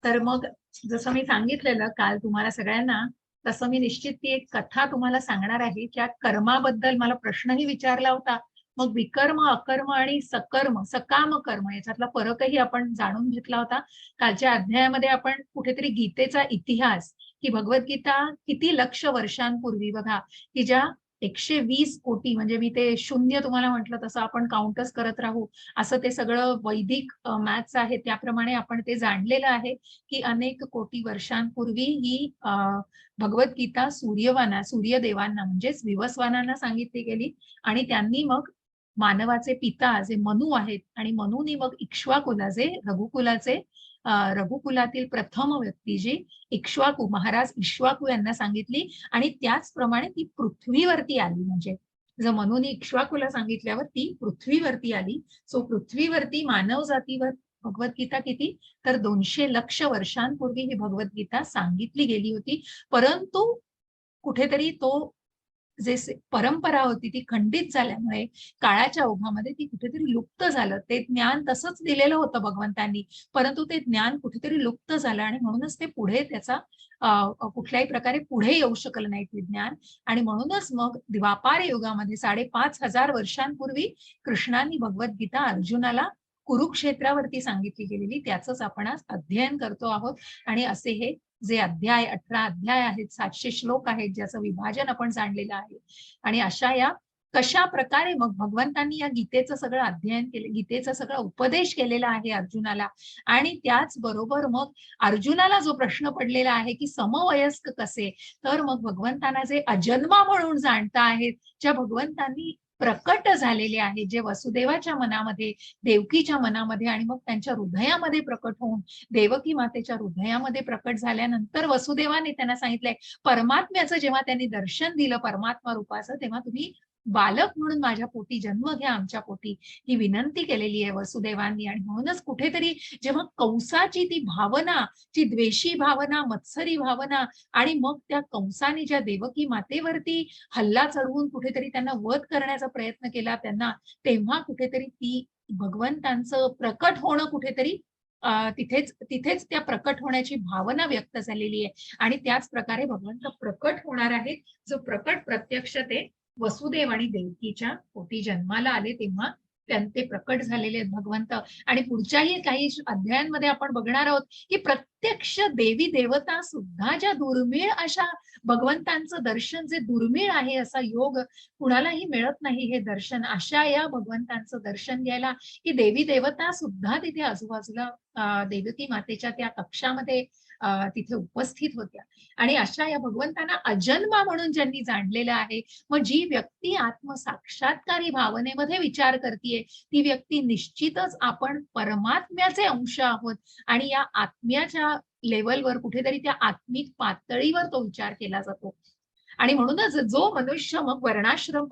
तर मग जसं मी सांगितलेलं काल तुम्हाला सगळ्यांना, तसं मी निश्चित ती एक कथा तुम्हाला सांगणार आहे. ज्या कर्माबद्दल मला प्रश्नही विचारला होता. मग विकर्म, अकर्म आणि सकर्म, सकाम कर्म याच्यातला फरकही आपण जाणून घेतला होता. कालच्या अध्यायामध्ये आपण कुठेतरी गीतेचा इतिहास, की भगवद्गीता किती लक्ष वर्षांपूर्वी बघा, की ज्या 120 कोटी म्हणजे मी ते शून्य तुम्हाला म्हटलं तसं आपण काउंटच करत राहू, असं ते सगळं वैदिक मॅथ्स आहे त्याप्रमाणे आपण ते जाणलेलं आहे, की अनेक कोटी वर्षांपूर्वी ही भगवद्गीता सूर्यदेवांना म्हणजेच विवस्वानांना सांगितली गेली आणि त्यांनी मग मानवाचे पिता जे मनू आहेत आणि मनूनी मग इक्ष्वाकुलाचे रघुकुलातील प्रथम व्यक्ती जी इक्ष्वाकू महाराज इक्ष्वाकू यांना सांगितली आणि त्याचप्रमाणे ती पृथ्वीवरती आली. म्हणजे जर मनूने इक्ष्वाकूला सांगितल्यावर ती पृथ्वीवरती आली. सो पृथ्वीवरती मानव जातीवर भगवद्गीता किती तर 200 लक्ष वर्षांपूर्वी ही भगवद्गीता सांगितली गेली होती. परंतु कुठेतरी तो जे परंपरा होती ती खंडित झाल्यामुळे काळाच्या ओघामध्ये ती कुठेतरी लुप्त झालं. ते ज्ञान तसंच दिलेलं होतं भगवंतांनी, परंतु ते ज्ञान कुठेतरी लुप्त झालं आणि म्हणूनच ते पुढे त्याचा कुठल्याही प्रकारे पुढे येऊ शकलं नाही ते ज्ञान. आणि म्हणूनच मग द्वापार युगामध्ये 5,500 वर्षांपूर्वी कृष्णांनी भगवद्गीता अर्जुनाला कुरुक्षेत्रावरती सांगितली गेलेली, त्याचंच आपण आज अध्ययन करतो आहोत. आणि असे हे जे 18 अध्याय आहेत, 700 श्लोक आहेत, ज्याचं विभाजन आपण जाणलेलं आहे. आणि अशा या कशा प्रकारे मग भगवंतांनी या गीतेचं सगळं अध्ययन केलं, गीतेचा सगळा उपदेश केलेला आहे अर्जुनाला. आणि त्याचबरोबर मग अर्जुनाला जो प्रश्न पडलेला आहे की समवयस्क कसे, तर मग भगवंतांना जे अजन्मा म्हणून जाणता आहेत, ज्या भगवंतांनी प्रकट झालेले आहेत, जे वसुदेवाच्या मनामध्ये, देवकीच्या मनामध्ये आणि मग त्यांच्या हृदयामध्ये प्रकट होऊन देवकी मातेच्या हृदयामध्ये प्रकट झाल्यानंतर वसुदेवाने त्यांना सांगितलंय, परमात्म्याचं जेव्हा त्यांनी दर्शन दिलं परमात्मा रूपाचं, तेव्हा तुम्ही बालक म्हणून माझ्या पोटी जन्म घ्या, आमच्या पोटी, ही विनंती केलेली आहे वसुदेवांनी. आणि म्हणूनच कुठेतरी जेव्हा कंसाची ती भावना, जी द्वेषी भावना, मत्सरी भावना आणि मग त्या कंसाने ज्या देवकी मातेवरती हल्ला चढवून कुठेतरी त्यांना वध करण्याचा प्रयत्न केला त्यांना, तेव्हा कुठेतरी ती भगवंतांचं प्रकट होणं कुठेतरी तिथेच तिथेच त्या प्रकट होण्याची भावना व्यक्त झालेली आहे. आणि त्याच प्रकारे भगवंत प्रकट होणार आहेत, जो प्रकट प्रत्यक्ष ते वसुदेव आणि देवकीच्या पोटी जन्माला आले तेव्हा ते प्रकट झालेले आहेत भगवंत. आणि पुढच्याही काही अध्यायांमध्ये आपण बघणार आहोत की प्रत्यक्ष देवी देवता सुद्धा ज्या दुर्मिळ अशा भगवंतांचं दर्शन, जे दुर्मिळ आहे असा योग कुणालाही मिळत नाही हे दर्शन, अशा या भगवंतांचं दर्शन घ्यायला की देवी देवता सुद्धा तिथे आजूबाजूला देवकी मातेच्या त्या कक्षामध्ये तिथे उपस्थित होत्या. आणि अशा या भगवंतांना अजन्मा म्हणून ज्यांनी जाणलेलं आहे, मग जी व्यक्ती आत्मसाक्षात्कारी भावनेमध्ये विचार करतीये, ती व्यक्ती निश्चितच आपण परमात्म्याचे अंश आहोत आणि या आत्म्याच्या लेवलवर कुठेतरी त्या आत्मिक पातळीवर तो विचार केला जातो. आणि म्हणूनच जो मनुष्य मग वर्णाश्रम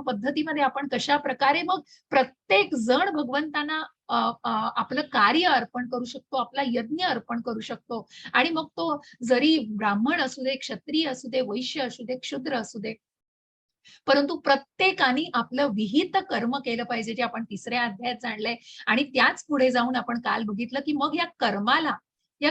पद्धतीमध्ये आपण कशा प्रकारे मग प्रत्येक जण भगवंतांना आपलं कार्य अर्पण करू शकतो, आपला यज्ञ अर्पण करू शकतो. आणि मग तो जरी ब्राह्मण असू दे, क्षत्रिय असू दे, वैश्य असू दे, क्षुद्र असू दे, परंतु प्रत्येकाने आपलं विहित कर्म केलं पाहिजे, जे आपण तिसऱ्या अध्यायात जाणलंय. आणि त्याच पुढे जाऊन आपण काल बघितलं की मग या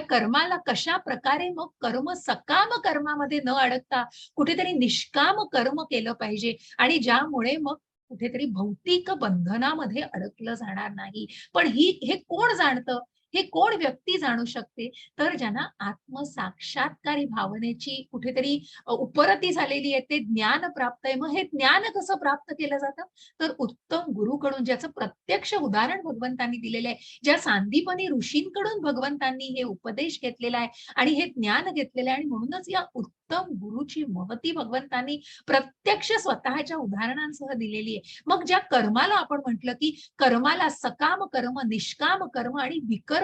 कर्माला कशा प्रकारे मग कर्म सकाम कर्मामध्ये न अडकता कुठेतरी निष्काम कर्म केलं पाहिजे आणि ज्यामुळे मग कुठेतरी भौतिक बंधनामध्ये अडकलं जाणार नाही. पण हे कोण जाणतं, हे कोण व्यक्ती जाणू शकते, तर ज्यांना आत्मसाक्षात्कारी भावनेची कुठेतरी उपरती झालेली आहे, ते ज्ञान प्राप्त आहे. मग हे ज्ञान कसं प्राप्त केलं जातं, तर उत्तम गुरुकडून, ज्याचं प्रत्यक्ष उदाहरण भगवंतांनी दिलेलं आहे, ज्या सांदीपनी ऋषींकडून भगवंतांनी हे उपदेश घेतलेला आहे आणि हे ज्ञान घेतलेलं आहे. आणि म्हणूनच या उत्तम गुरुची महती भगवंतांनी प्रत्यक्ष स्वतःच्या उदाहरणांसह दिलेली आहे. मग ज्या कर्माला आपण म्हटलं की कर्माला सकाम कर्म, निष्काम कर्म आणि विकर्म,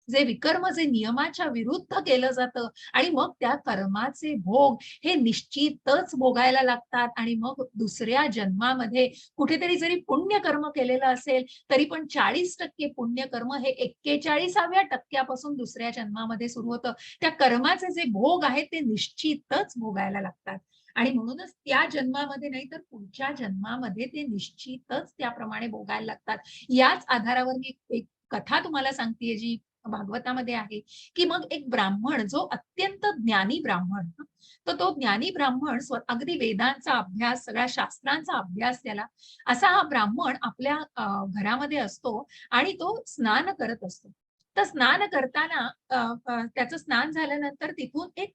जे नियमाच्या विरुद्ध केलं जातं आणि मग त्या कर्माचे भोग हे निश्चितच भोगायला लागतात. आणि मग दुसऱ्या जन्मामध्ये कुठेतरी जरी पुण्य कर्म केलेलं असेल तरी पण 40% पुण्य कर्म हे 41व्या टक्क्यापासून दुसऱ्या जन्मामध्ये सुरू होतं. त्या कर्माचे जे भोग आहेत ते निश्चितच भोगायला लागतात. आणि म्हणूनच त्या जन्मामध्ये नाही तर पुढच्या जन्मामध्ये ते निश्चितच त्याप्रमाणे भोगायला लागतात. याच आधारावर मी एक कथा तुम्हाला सांगतेय, जी भागवतामध्ये आहे, की मग एक ब्राह्मण जो अत्यंत ज्ञानी ब्राह्मण, तर तो ज्ञानी ब्राह्मण अगदी वेदांचा अभ्यास, सगळ्या शास्त्रांचा अभ्यास त्याला, असा हा ब्राह्मण आपल्या घरामध्ये असतो आणि तो स्नान करत असतो. तर स्नान करताना त्याचं स्नान झाल्यानंतर तिथून एक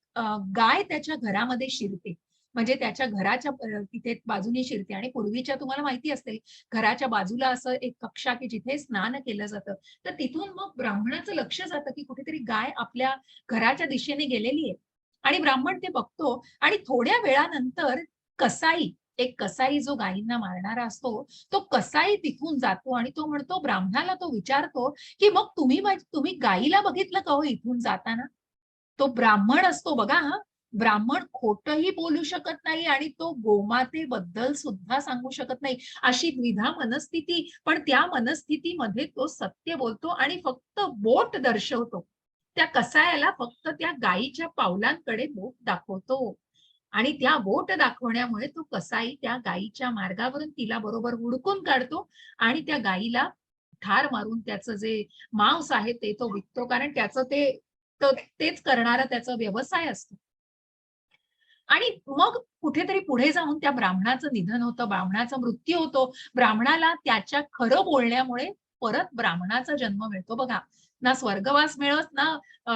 गाय त्याच्या घरामध्ये शिरते. म्हणजे त्याच्या घराच्या तिथे बाजूने शिरते आणि पूर्वीच्या तुम्हाला माहिती असेल, घराच्या बाजूला असं एक कक्षा की जिथे स्नान केलं जातं. तर तिथून मग ब्राह्मणाचं लक्ष जातं की कुठेतरी गाय आपल्या घराच्या दिशेने गेलेली आहे आणि ब्राह्मण ते बघतो आणि थोड्या वेळानंतर कसाई, एक कसाई जो गायींना मारणारा असतो, तो कसाई तिथून जातो आणि तो म्हणतो, ब्राह्मणाला तो विचारतो, की "मग तुम्ही गायीला बघितलं का हो इथून जाताना?" तो ब्राह्मण असतो बघा हां. ब्राह्मण खोटंही बोलू शकत नाही आणि तो गोमातेबद्दल सुद्धा सांगू शकत नाही. अशी द्विधा मनस्थिती, पण त्या मनस्थितीमध्ये तो सत्य बोलतो आणि फक्त बोट दर्शवतो. त्या कसायाला फक्त त्या गायीच्या पावलांकडे बोट दाखवतो. आणि त्या बोट दाखवण्यामुळे तो कसाई त्या गायीच्या मार्गावरून तिला बरोबर हुडकून काढतो आणि त्या गायीला ठार मारून त्याचं जे मांस आहे ते तो विकतो. कारण त्याचं तेच करणारा त्याचा व्यवसाय असतो. आणि मग कुठेतरी पुढे जाऊन त्या ब्राह्मणाचं निधन होतं, ब्राह्मणाचा मृत्यू होतो. ब्राह्मणाला त्याच्या खरं बोलण्यामुळे परत ब्राह्मणाचा जन्म मिळतो बघा. ना स्वर्गवास मिळत, ना अ,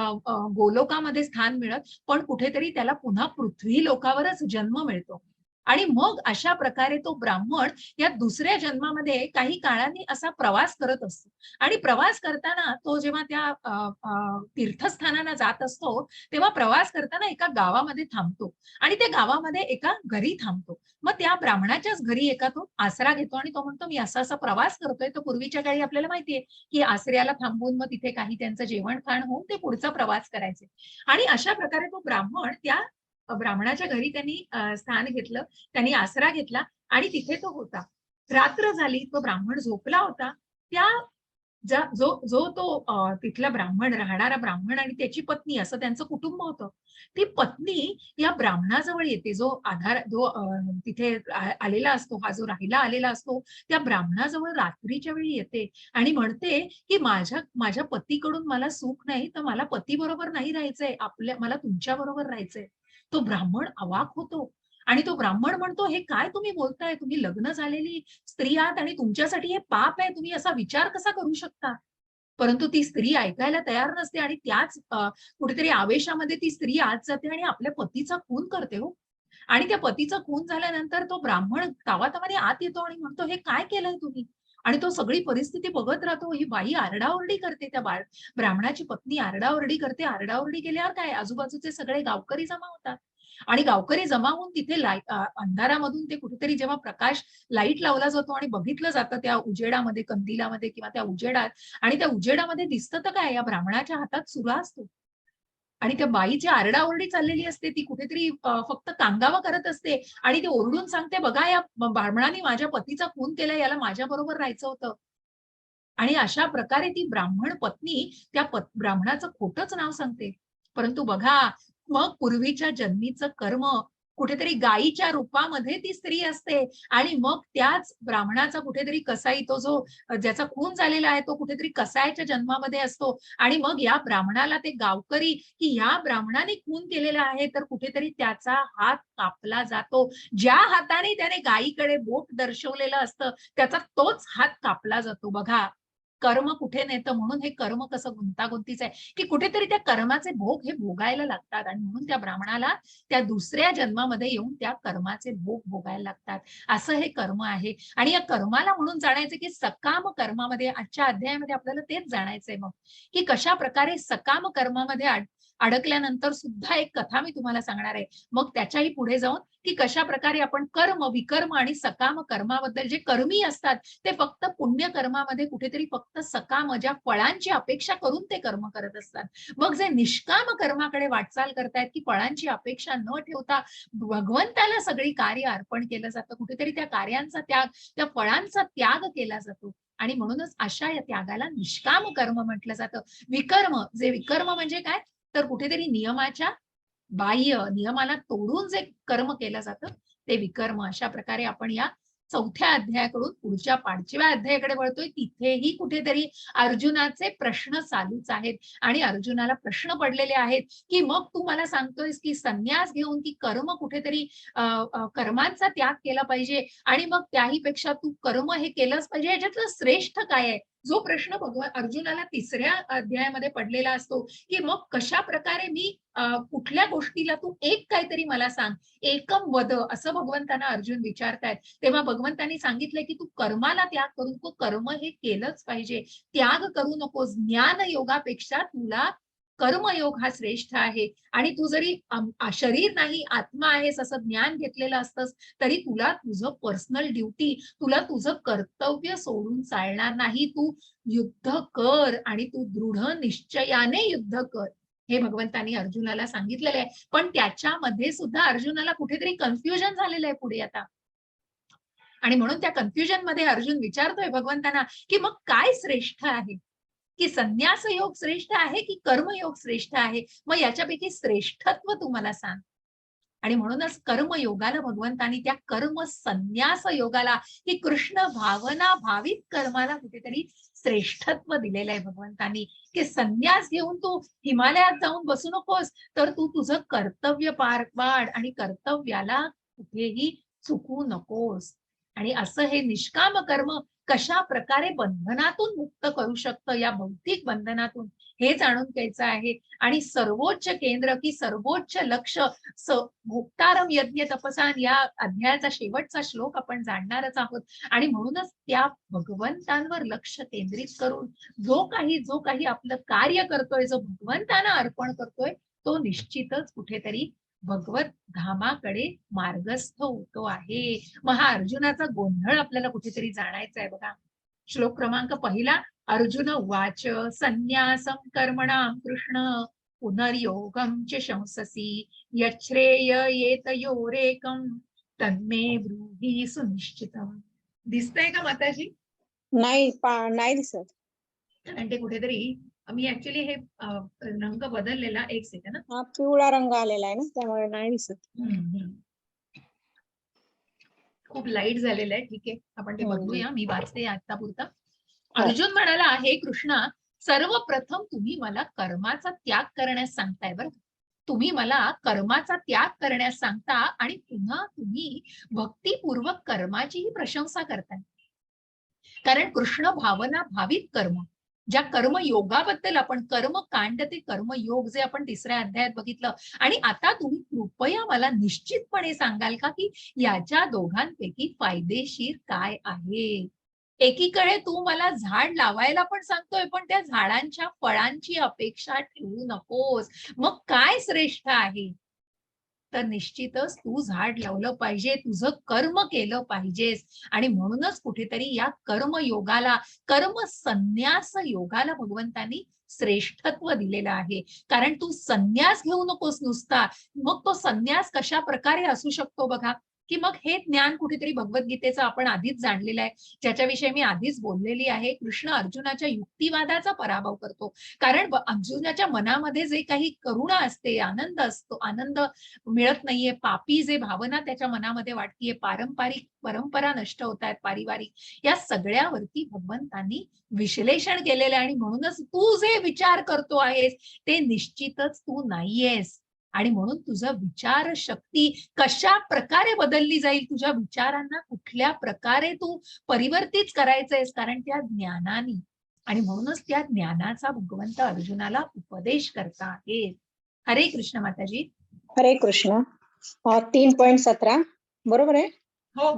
गोलोकामध्ये स्थान मिळत, पण कुठेतरी त्याला पुन्हा पृथ्वी लोकावरच जन्म मिळतो. आणि मग अशा प्रकारे तो ब्राह्मण या दुसऱ्या जन्मामध्ये काही काळाने असा प्रवास करत असतो. आणि प्रवास करताना तो जेव्हा त्या तीर्थस्थानाला जात असतो, तेव्हा प्रवास करताना एका गावामध्ये थांबतो. आणि त्या गावामध्ये एका घरी थांबतो. मग त्या ब्राह्मणाच्याच घरी एका तो आसरा घेतो आणि तो म्हणतो, "मी असा-असा प्रवास करतोय." तर पूर्वीच्या काळी आपल्याला माहितीये, की आसऱ्याला थांबवून मग तिथे काही त्यांचं जेवण-खाण होऊन ते पुढचा प्रवास करायचे. आणि अशा प्रकारे तो ब्राह्मण त्या ब्राह्मणाच्या घरी त्यांनी स्थान घेतलं. त्यांनी आसरा घेतला आणि तिथे तो होता. रात्र झाली, तो ब्राह्मण झोपला होता. त्या जो जो तो तिथला ब्राह्मण, राहणारा ब्राह्मण आणि त्याची पत्नी असं त्यांचं कुटुंब होतं. ती पत्नी या ब्राह्मणाजवळ येते. जो तिथे आलेला असतो, हा जो राहायला आलेला असतो, त्या ब्राह्मणाजवळ रात्रीच्या वेळी येते आणि म्हणते, की माझ्या पतीकडून मला सुख नाही, तर मला पतीबरोबर नाही राहायचंय. मला तुमच्याबरोबर राहायचंय. तो ब्राह्मण अवाक होतो आणि तो ब्राह्मण म्हणतो, "हे काय तुम्ही बोलताय? तुम्ही लग्न झालेली स्त्री आहात आणि तुमच्यासाठी हे पाप आहे. तुम्ही असा विचार कसा करू शकता?" परंतु ती स्त्री ऐकायला तयार नसते आणि त्याच कुठेतरी आवेशामध्ये ती स्त्री आत जाते आणि आपल्या पतीचा खून करते हो. आणि त्या पतीचा खून झाल्यानंतर तो ब्राह्मण तावातावाने आत येतो आणि म्हणतो, "हे काय केलंय तुम्ही?" आणि तो सगळी परिस्थिती बघत राहतो. ही बाई आरडाओरडी करते. ब्राह्मणाची पत्नी आरडाओरडी करते. आरडाओरडी केल्यावर काय, आजूबाजूचे सगळे गावकरी जमा होतात. आणि गावकरी जमा होऊन तिथे अंधारामधून ते कुठेतरी जेव्हा लाईट लावला जातो आणि बघितलं जातं त्या उजेडामध्ये, कंदिलामध्ये किंवा त्या उजेडात, आणि त्या उजेडामध्ये दिसतं तर काय, या ब्राह्मणाच्या हातात सुरा असतो. आणि त्या बाईची आरडाओरडी चाललेली असते. ती कुठेतरी फक्त कांगावा करत असते आणि ती ओरडून सांगते, "बघा, या ब्राह्मणाने माझ्या पतीचा खून केलाय. याला माझ्याबरोबर राहायचं होतं." आणि अशा प्रकारे ती ब्राह्मण पत्नी त्या ब्राह्मणाचं खोटंच नाव सांगते. परंतु बघा, मग पूर्वीच्या जन्मीचं कर्म, कुठेतरी गायीच्या रूपामध्ये ती स्त्री असते आणि मग त्याच ब्राह्मणाचा कुठेतरी कसाई, तो जो ज्याचा खून झालेला आहे, तो कुठेतरी कसाईच्या जन्मामध्ये असतो आणि मग या ब्राह्मणाला ते गावकरी, की ह्या ब्राह्मणाने खून केलेला आहे, तर कुठेतरी त्याचा हात कापला जातो. ज्या हाताने त्याने गायीकडे बोट दर्शवलेलं असतं, त्याचा तोच हात कापला जातो बघा. कर्म कुठे नेतं, म्हणून हे कर्म कसं गुंतागुंतीचं आहे, की कुठेतरी त्या कर्माचे भोग हे भोगायला लागतात आणि म्हणून त्या ब्राह्मणाला त्या दुसऱ्या जन्मामध्ये येऊन त्या कर्माचे भोग भोगायला लागतात. असं हे कर्म आहे आणि या कर्माला म्हणून जाणायचं, की सकाम कर्मामध्ये आजच्या अध्यायामध्ये आपल्याला तेच जाणायचंय मग, की कशाप्रकारे सकाम कर्मामध्ये अडकल्यानंतर सुद्धा एक कथा मी तुम्हाला सांगणार आहे. मग त्याच्याही पुढे जाऊन, की कशाप्रकारे आपण कर्म, विकर्म आणि सकाम कर्माबद्दल, जे कर्मी असतात, ते फक्त पुण्य कर्मामध्ये कुठेतरी फक्त सकाम, ज्या फळांची अपेक्षा करून ते कर्म करत असतात. मग जे निष्काम कर्माकडे वाटचाल करतायत, की फळांची अपेक्षा न ठेवता भगवंताला सगळी कार्य अर्पण केलं जातं. कुठेतरी त्या कार्यांचा त्याग, त्या फळांचा त्याग केला जातो. आणि म्हणूनच अशा या त्यागाला निष्काम कर्म म्हटलं जातं. विकर्म म्हणजे काय? तर कुठेतरी नियमाच्या बाह्य, नियमाला तोडून जे कर्म केलं जातं, ते विकर्म. अशा प्रकारे आपण या चौथ्या अध्यायाकडून पुढच्या 5व्या अध्यायाकडे वळतोय, तिथेही कुठेतरी अर्जुनाचे प्रश्न चालूच आहेत आणि अर्जुनाला प्रश्न पडलेले आहेत की मग तू मला सांगतोयस की संन्यास घेऊन की कर्म कुठेतरी कर्मांचा त्याग केला पाहिजे आणि मग त्याही पेक्षा तू कर्म हे केलंच पाहिजे, याच्यातलं श्रेष्ठ काय आहे? जो प्रश्न भगवान अर्जुनाला 3ऱ्या अध्यायामध्ये पडलेला असतो की मग कशा प्रकारे मी कुठल्या गोष्टीला तू एक काहीतरी मला सांग, एकम वद, असं भगवंतांना अर्जुन विचारतायत. तेव्हा भगवंतांनी सांगितलंय की तू कर्माला त्याग करून तू कर्म हे केलंच पाहिजे, त्याग करू नकोस. ज्ञान योगापेक्षा तुला कर्मयोग हा श्रेष्ठ आहे आणि तू जरी शरीर नाही आत्मा आहेस असं ज्ञान घेतलेलं असतंस तरी तुला तुझं पर्सनल ड्युटी, तुला तुझं कर्तव्य सोडून चालणार नाही. तू युद्ध कर आणि तू दृढ निश्चयाने युद्ध कर, हे भगवंतांनी अर्जुनाला सांगितलेलं आहे. पण त्याच्यामध्ये सुद्धा अर्जुनाला कुठेतरी कन्फ्युजन झालेलं आहे पुढे आता. आणि म्हणून त्या कन्फ्युजन मध्ये अर्जुन विचारतोय भगवंतांना की मग काय श्रेष्ठ आहे, की संन्यास योग श्रेष्ठ आहे की कर्मयोग श्रेष्ठ आहे? मग याच्यापैकी श्रेष्ठत्व तू मला सांग. आणि म्हणूनच कर्मयोगाला भगवंतांनी त्या कर्म संन्यास योगाला, की कृष्ण भावना भावित कर्माला कुठेतरी श्रेष्ठत्व दिलेलं आहे भगवंतांनी, की संन्यास घेऊन तू हिमालयात जाऊन बसू नकोस, तर तू तुझं कर्तव्य पार पाड आणि कर्तव्याला कुठेही चुकू नकोस. आणि असं हे निष्काम कर्म कशा प्रकारे बंधनातून मुक्त करू शकतं, या भौतिक बंधनातून, हे जाणून घ्यायचं आहे. आणि सर्वोच्च केंद्र की सर्वोच्च लक्ष भोक्तारम यज्ञ तपसान, या अध्यायाचा शेवटचा श्लोक आपण जाणणारच आहोत. आणि म्हणूनच त्या भगवंतांवर लक्ष केंद्रित करून जो काही आपलं कार्य करतोय, जो भगवंतांना अर्पण करतोय, तो निश्चितच कुठेतरी भगवत धामाकडे मार्गस्थ होतो आहे. मग हा अर्जुनाचा गोंधळ आपल्याला कुठेतरी जाणायचा आहे बघा. श्लोक क्रमांक 1, अर्जुन उवाच संन्यासं कर्मणां कृष्ण पुनर्योगं च शंससि यच्छ्रेय येतयोरेकं तन्मे ब्रूहि सुनिश्चितम्. दिसतंय का माताजी? नाही दिसत. आणि ते कुठेतरी मी ऍक्च्युली हे रंग बदललेला, एक सेकंड. हा पिवळा रंग आलेला आहे ना, त्यामुळे नाही दिसत. खूप लाईट झालेलं आहे. ठीक आहे, आपण ते बघूया. मी वाचते आता पुरता. अर्जुन म्हणाला, हे कृष्णा, सर्वप्रथम तुम्ही मला कर्माचा त्याग करण्यास सांगताय बरं. तुम्ही मला कर्माचा त्याग करण्यास सांगता आणि पुन्हा तुम्ही भक्तिपूर्वक कर्माचीही प्रशंसा करताय. कारण कृष्ण भावना भावित कर्म, ज्या कर्मयोगाबद्दल आपण कर्मकांड ते कर्मयोग जे आपण 3ऱ्या अध्यायात बघितलं, आणि आता तुम्ही कृपया मला निश्चितपणे सांगाल का की याच्या दोघांपैकी फायदेशीर काय आहे? एकीकडे तू मला झाड लावायला पण सांगतोय, पण त्या झाडांच्या फळांची अपेक्षा ठेवू नकोस. मग काय श्रेष्ठ आहे? तर निश्चितच तू झाड लावलं पाहिजे, तुझं कर्म केलं पाहिजेस. आणि म्हणूनच कुठेतरी या कर्मयोगाला, कर्म संन्यास योगाला भगवंतांनी श्रेष्ठत्व दिलेलं आहे. कारण तू संन्यास घेऊ नकोस नुसता. मग तो संन्यास कशा प्रकारे असू शकतो बघा, की मग हे ज्ञान कुठेतरी भगवद्गीतेचं आपण आधीच जाणलेलं आहे, ज्याच्याविषयी मी आधीच बोललेली आहे. कृष्ण अर्जुनाच्या युक्तिवादाचा पराभव करतो. कारण अर्जुनाच्या मनामध्ये जे काही करुणा असते, आनंद असतो, आनंद मिळत नाहीये, पापी जे भावना त्याच्या मनामध्ये वाटतीये, पारंपरिक परंपरा नष्ट होत आहेत, पारिवारिक, या सगळ्यावरती भगवंतांनी विश्लेषण केलेलं आहे. आणि म्हणूनच तू जे विचार करतो आहेस ते निश्चितच तू नाहीयेस. आणि म्हणून तुझं विचार शक्ती कशा प्रकारे बदलली जाईल, तुझ्या विचारांना कुठल्या प्रकारे तू परिवर्तित करायचंयस, कारण त्या ज्ञानाने. आणि म्हणूनच त्या ज्ञानाचा भगवंत अर्जुनाला उपदेश करता आहे. हरे कृष्ण माताजी. हरे कृष्ण. 3.17 बरोबर आहे? हो.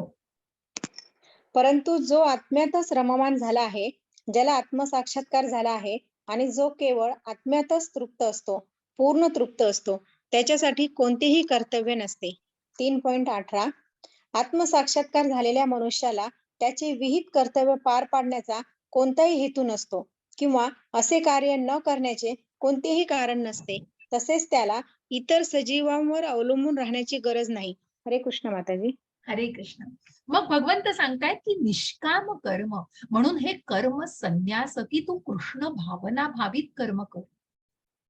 परंतु जो आत्म्यातच रममान झाला आहे, ज्याला आत्मसाक्षात्कार झाला आहे आणि जो केवळ आत्म्यातच तृप्त असतो, पूर्ण तृप्त असतो, त्याच्यासाठी कोणतेही कर्तव्य नसते. 3.18 आत्मसाक्षात्कार झालेल्या मनुष्याला त्याचे विहित कर्तव्य पार पाडण्याचा कोणताही हेतू नसतो किंवा असे कार्य न करण्याचे कोणतेही कारण नसते. तसेच त्याला इतर सजीवांवर अवलंबून राहण्याची गरज नाही. हरे कृष्ण माताजी. हरे कृष्ण. मग भगवंत सांगतायत की निष्काम कर्म, म्हणून हे कर्म संन्यास, की तू कृष्ण भावना भावित कर्म कर.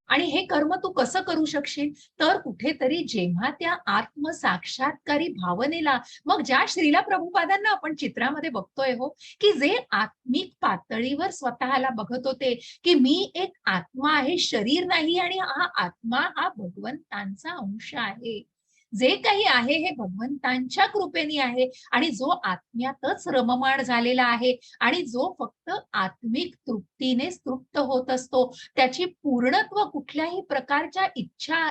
आणि हे कर्म तू कसं करू शकशील, तर कुठेतरी जेव्हा त्या आत्मसाक्षात्कारी भावनेला, मग ज्या श्रीला प्रभुपादांना आपण चित्रामध्ये बघतोय हो, की जे आत्मिक पातळीवर स्वतःला बघत होते, की मी एक आत्मा आहे, शरीर नाही, आणि हा आत्मा हा भगवंतांचा अंश आहे. जे काही आहे हे भगवंतांच्या कृपेने आहे, आणि जो आत्म्यातच रममाण झालेला आहे, आणि जो फक्त आत्मिक तृप्तीने तृप्त होत असतो, त्याची पूर्णत्व कुठल्याही प्रकारच्या इच्छा,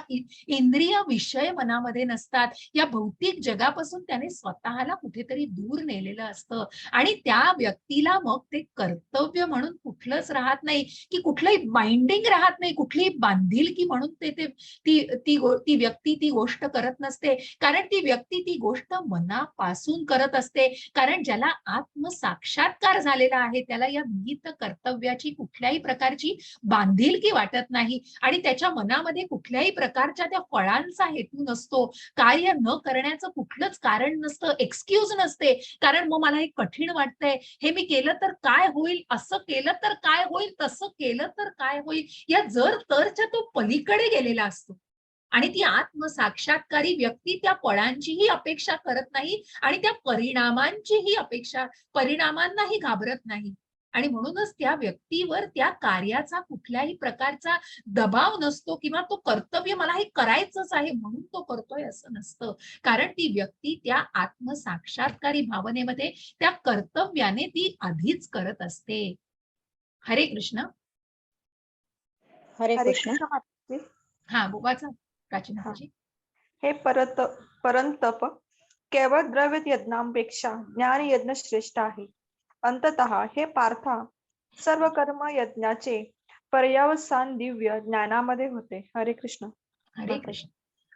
इंद्रिय विषय मनामध्ये नसतात. या भौतिक जगापासून त्याने स्वतःला कुठेतरी दूर नेलेलं असतं, आणि त्या व्यक्तीला मग ते कर्तव्य म्हणून कुठलंच राहत नाही, की कुठलंही बाइंडिंग राहत नाही, कुठलीही बांधिलकी म्हणून ती व्यक्ती ती गोष्ट करत नसते, कारण ती व्यक्ती ती गोष्ट मनापासून करत असते. कारण ज्याला आत्मसाक्षात्कार झालेला आहे त्याला या विहित कर्तव्याची कुठल्याही प्रकारची बांधिलकी वाटत नाही, आणि त्याच्या मनामध्ये कुठल्याही प्रकारच्या त्या फळांचा हेतू नसतो. कार्य न करण्याचं कुठलंच कारण नसतं, एक्सक्यूज नसते. कारण मग मला हे कठीण वाटतंय, हे मी केलं तर काय होईल, असं केलं तर काय होईल, तसं केलं तर काय होईल, या जर तरच्या तो पलीकडे गेलेला असतो. आणि ती आत्मसाक्षात्कारी व्यक्ती त्या फळांचीही अपेक्षा करत नाही, आणि त्या परिणामांनाही घाबरत नाही. आणि म्हणूनच त्या व्यक्तीवर त्या कार्याचा कुठल्याही प्रकारचा दबाव नसतो, किंवा तो कर्तव्य मला हे करायचंच आहे म्हणून तो करतोय असं नसतं. कारण ती व्यक्ती त्या आत्मसाक्षात्कारी भावनेमध्ये त्या कर्तव्याने ती आधीच करत असते. हरे कृष्ण. हरे हरे कृष्ण. कृष्ण माताजी. हा, बोवाचा प्राचीन हा. माताजी. हे परंतप केवळ द्रव्य यज्ञांपेक्षा ज्ञान यज्ञ श्रेष्ठ आहे. अंततः हे पार्था, सर्व कर्म यज्ञाचे पर्यावसान दिव्य ज्ञानामध्ये होते. हरे कृष्ण. हरे कृष्ण.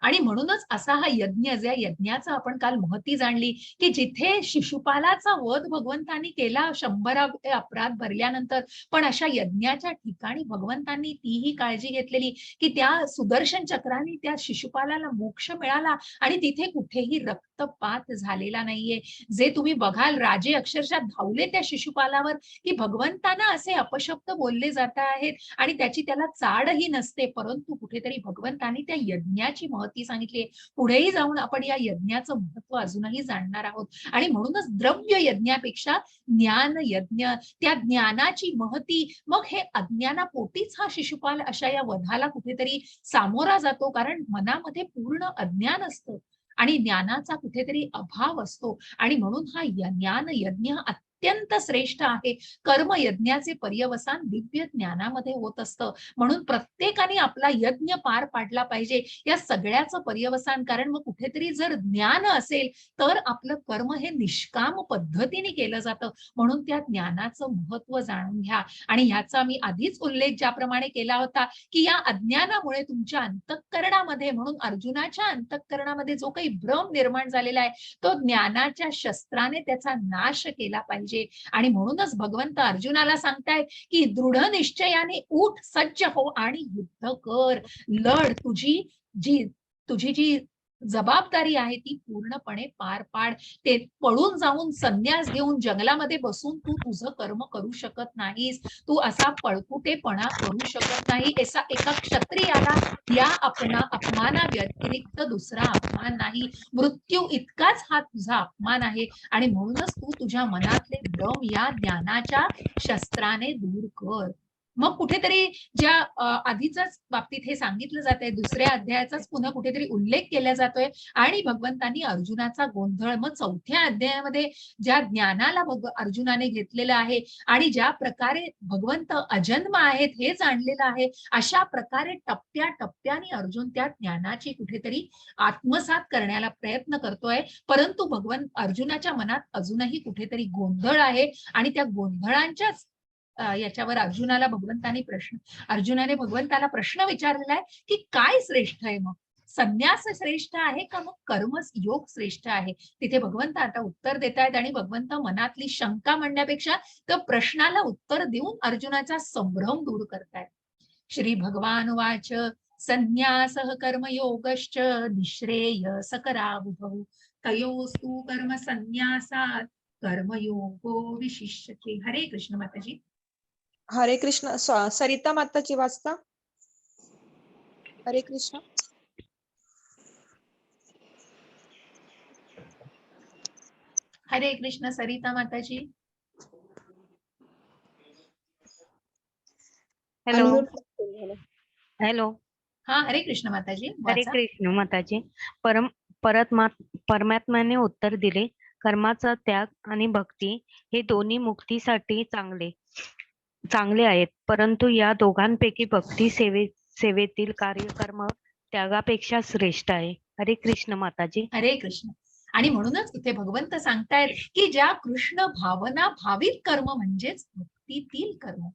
आणि म्हणूनच असा हा यज्ञ, ज्या यज्ञाचा आपण काल महती जाणली, की जिथे शिशुपालाचा वध भगवंतांनी केला 100 अपराध भरल्यानंतर, पण अशा यज्ञाच्या ठिकाणी भगवंतांनी तीही काळजी घेतलेली, की त्या सुदर्शन चक्राने त्या शिशुपालाला मोक्ष मिळाला, आणि तिथे कुठेही रक्तपात झालेला नाहीये. जे तुम्ही बघाल, राजे अक्षरशः धावले त्या शिशुपालावर, की भगवंतांना असे अपशब्द बोलले जात आहेत, आणि त्याची त्याला चाडही नसते, परंतु कुठेतरी भगवंतांनी त्या यज्ञाची महती सांगितली. पुढेही जाऊन आपण या यज्ञाचं महत्व अजूनही जाणणार आहोत. आणि म्हणूनच द्रव्य यज्ञापेक्षा ज्ञान यज्ञ, त्या ज्ञानाची महती, मग हे अज्ञानापोटीच हा शिशुपाल अशा या वधाला कुठेतरी सामोरा जातो, कारण मनामध्ये पूर्ण अज्ञान असतं आणि ज्ञानाचा कुठेतरी अभाव असतो. आणि म्हणून हा ज्ञान यज्ञ अत्यंत श्रेष्ठ आहे. कर्म यज्ञाचे पर्यवसान दिव्य ज्ञानामध्ये होत असतं. म्हणून प्रत्येकाने आपला यज्ञ पार पाडला पाहिजे या सगळ्याचं पर्यवसान. कारण मग कुठेतरी जर ज्ञान असेल तर आपलं कर्म हे निष्काम पद्धतीने केलं जातं. म्हणून त्या ज्ञानाचं महत्व जाणून घ्या. आणि ह्याचा मी आधीच उल्लेख ज्याप्रमाणे केला होता, की या अज्ञानामुळे तुमच्या अंतःकरणामध्ये, म्हणून अर्जुनाच्या अंतःकरणामध्ये जो काही भ्रम निर्माण झालेला आहे, तो ज्ञानाच्या शस्त्राने त्याचा नाश केला पाहिजे. आणि म्हणूनच भगवंत अर्जुनाला सांगतायत, की दृढ निश्चयाने उठ, सज्ज हो आणि युद्ध कर. लढ. तुझी जी जबाबदारी आहे ती पूर्णपणे पार पाड. ते पळून जाऊन संन्यास घेऊन जंगलामध्ये बसून तू तुझं कर्म करू शकत नाहीस. तू असा पळकुटेपणा करू शकत नाही. एका क्षत्रियाला या अपमाना व्यतिरिक्त दुसरा अपमान नाही. मृत्यू इतकाच हा तुझा अपमान आहे. आणि म्हणूनच तू तुझ्या मनातले भ्रम या ज्ञानाच्या शस्त्राने दूर कर. मग कुठेतरी ज्या आधीच्याच बाबतीत हे सांगितलं जात आहे, दुसऱ्या अध्यायाचाच पुन्हा कुठेतरी उल्लेख केला जातोय, आणि भगवंतांनी अर्जुनाचा गोंधळ, मग चौथ्या अध्यायामध्ये ज्या ज्ञानाला अर्जुनाने घेतलेलं आहे, आणि ज्या प्रकारे भगवंत अजन्म आहेत हे जाणलेलं आहे, अशा प्रकारे टप्प्याटप्प्याने अर्जुन त्या ज्ञानाची कुठेतरी आत्मसात करण्याला प्रयत्न करतोय. परंतु अर्जुनाच्या मनात अजूनही कुठेतरी गोंधळ आहे, आणि त्या गोंधळांच्याच याच्यावर अर्जुनाने भगवंताला प्रश्न विचारलेला आहे, की काय श्रेष्ठ आहे, मग संन्यास श्रेष्ठ आहे का मग कर्म योग श्रेष्ठ आहे? तिथे भगवंत आता उत्तर देत आहेत, आणि भगवंत मनातली शंका म्हणण्यापेक्षा त्या प्रश्नाला उत्तर देऊन अर्जुनाचा संभ्रम दूर करतायत. श्री भगवान वाच संन्यासः कर्मयोगश्च निःश्रेय सकरावुभौ तयोस्तु कर्म संन्यासात् कर्मयोगो विशिष्यते. हरे कृष्ण माताजी. हरे कृष्ण. सरिता माताजी वाचता. हरे कृष्ण. हरे कृष्ण सरिता माताजी. Hello Unmute. हॅलो हा हरे कृष्ण माताजी हरे वाचा. कृष्ण माताजी. परमात्म्याने उत्तर दिले, कर्माचा त्याग आणि भक्ती हे दोन्ही मुक्तीसाठी चांगले आहेत, परंतु या दोघांपैकी भक्ती सेवेतील कार्यकर्म त्यागापेक्षा श्रेष्ठ आहे. हरे कृष्ण माताजी. हरे कृष्ण. आणि म्हणूनच इथे भगवंत सांगतायत की ज्या कृष्ण भावना भाविक कर्म म्हणजेच भक्तीतील कर्म,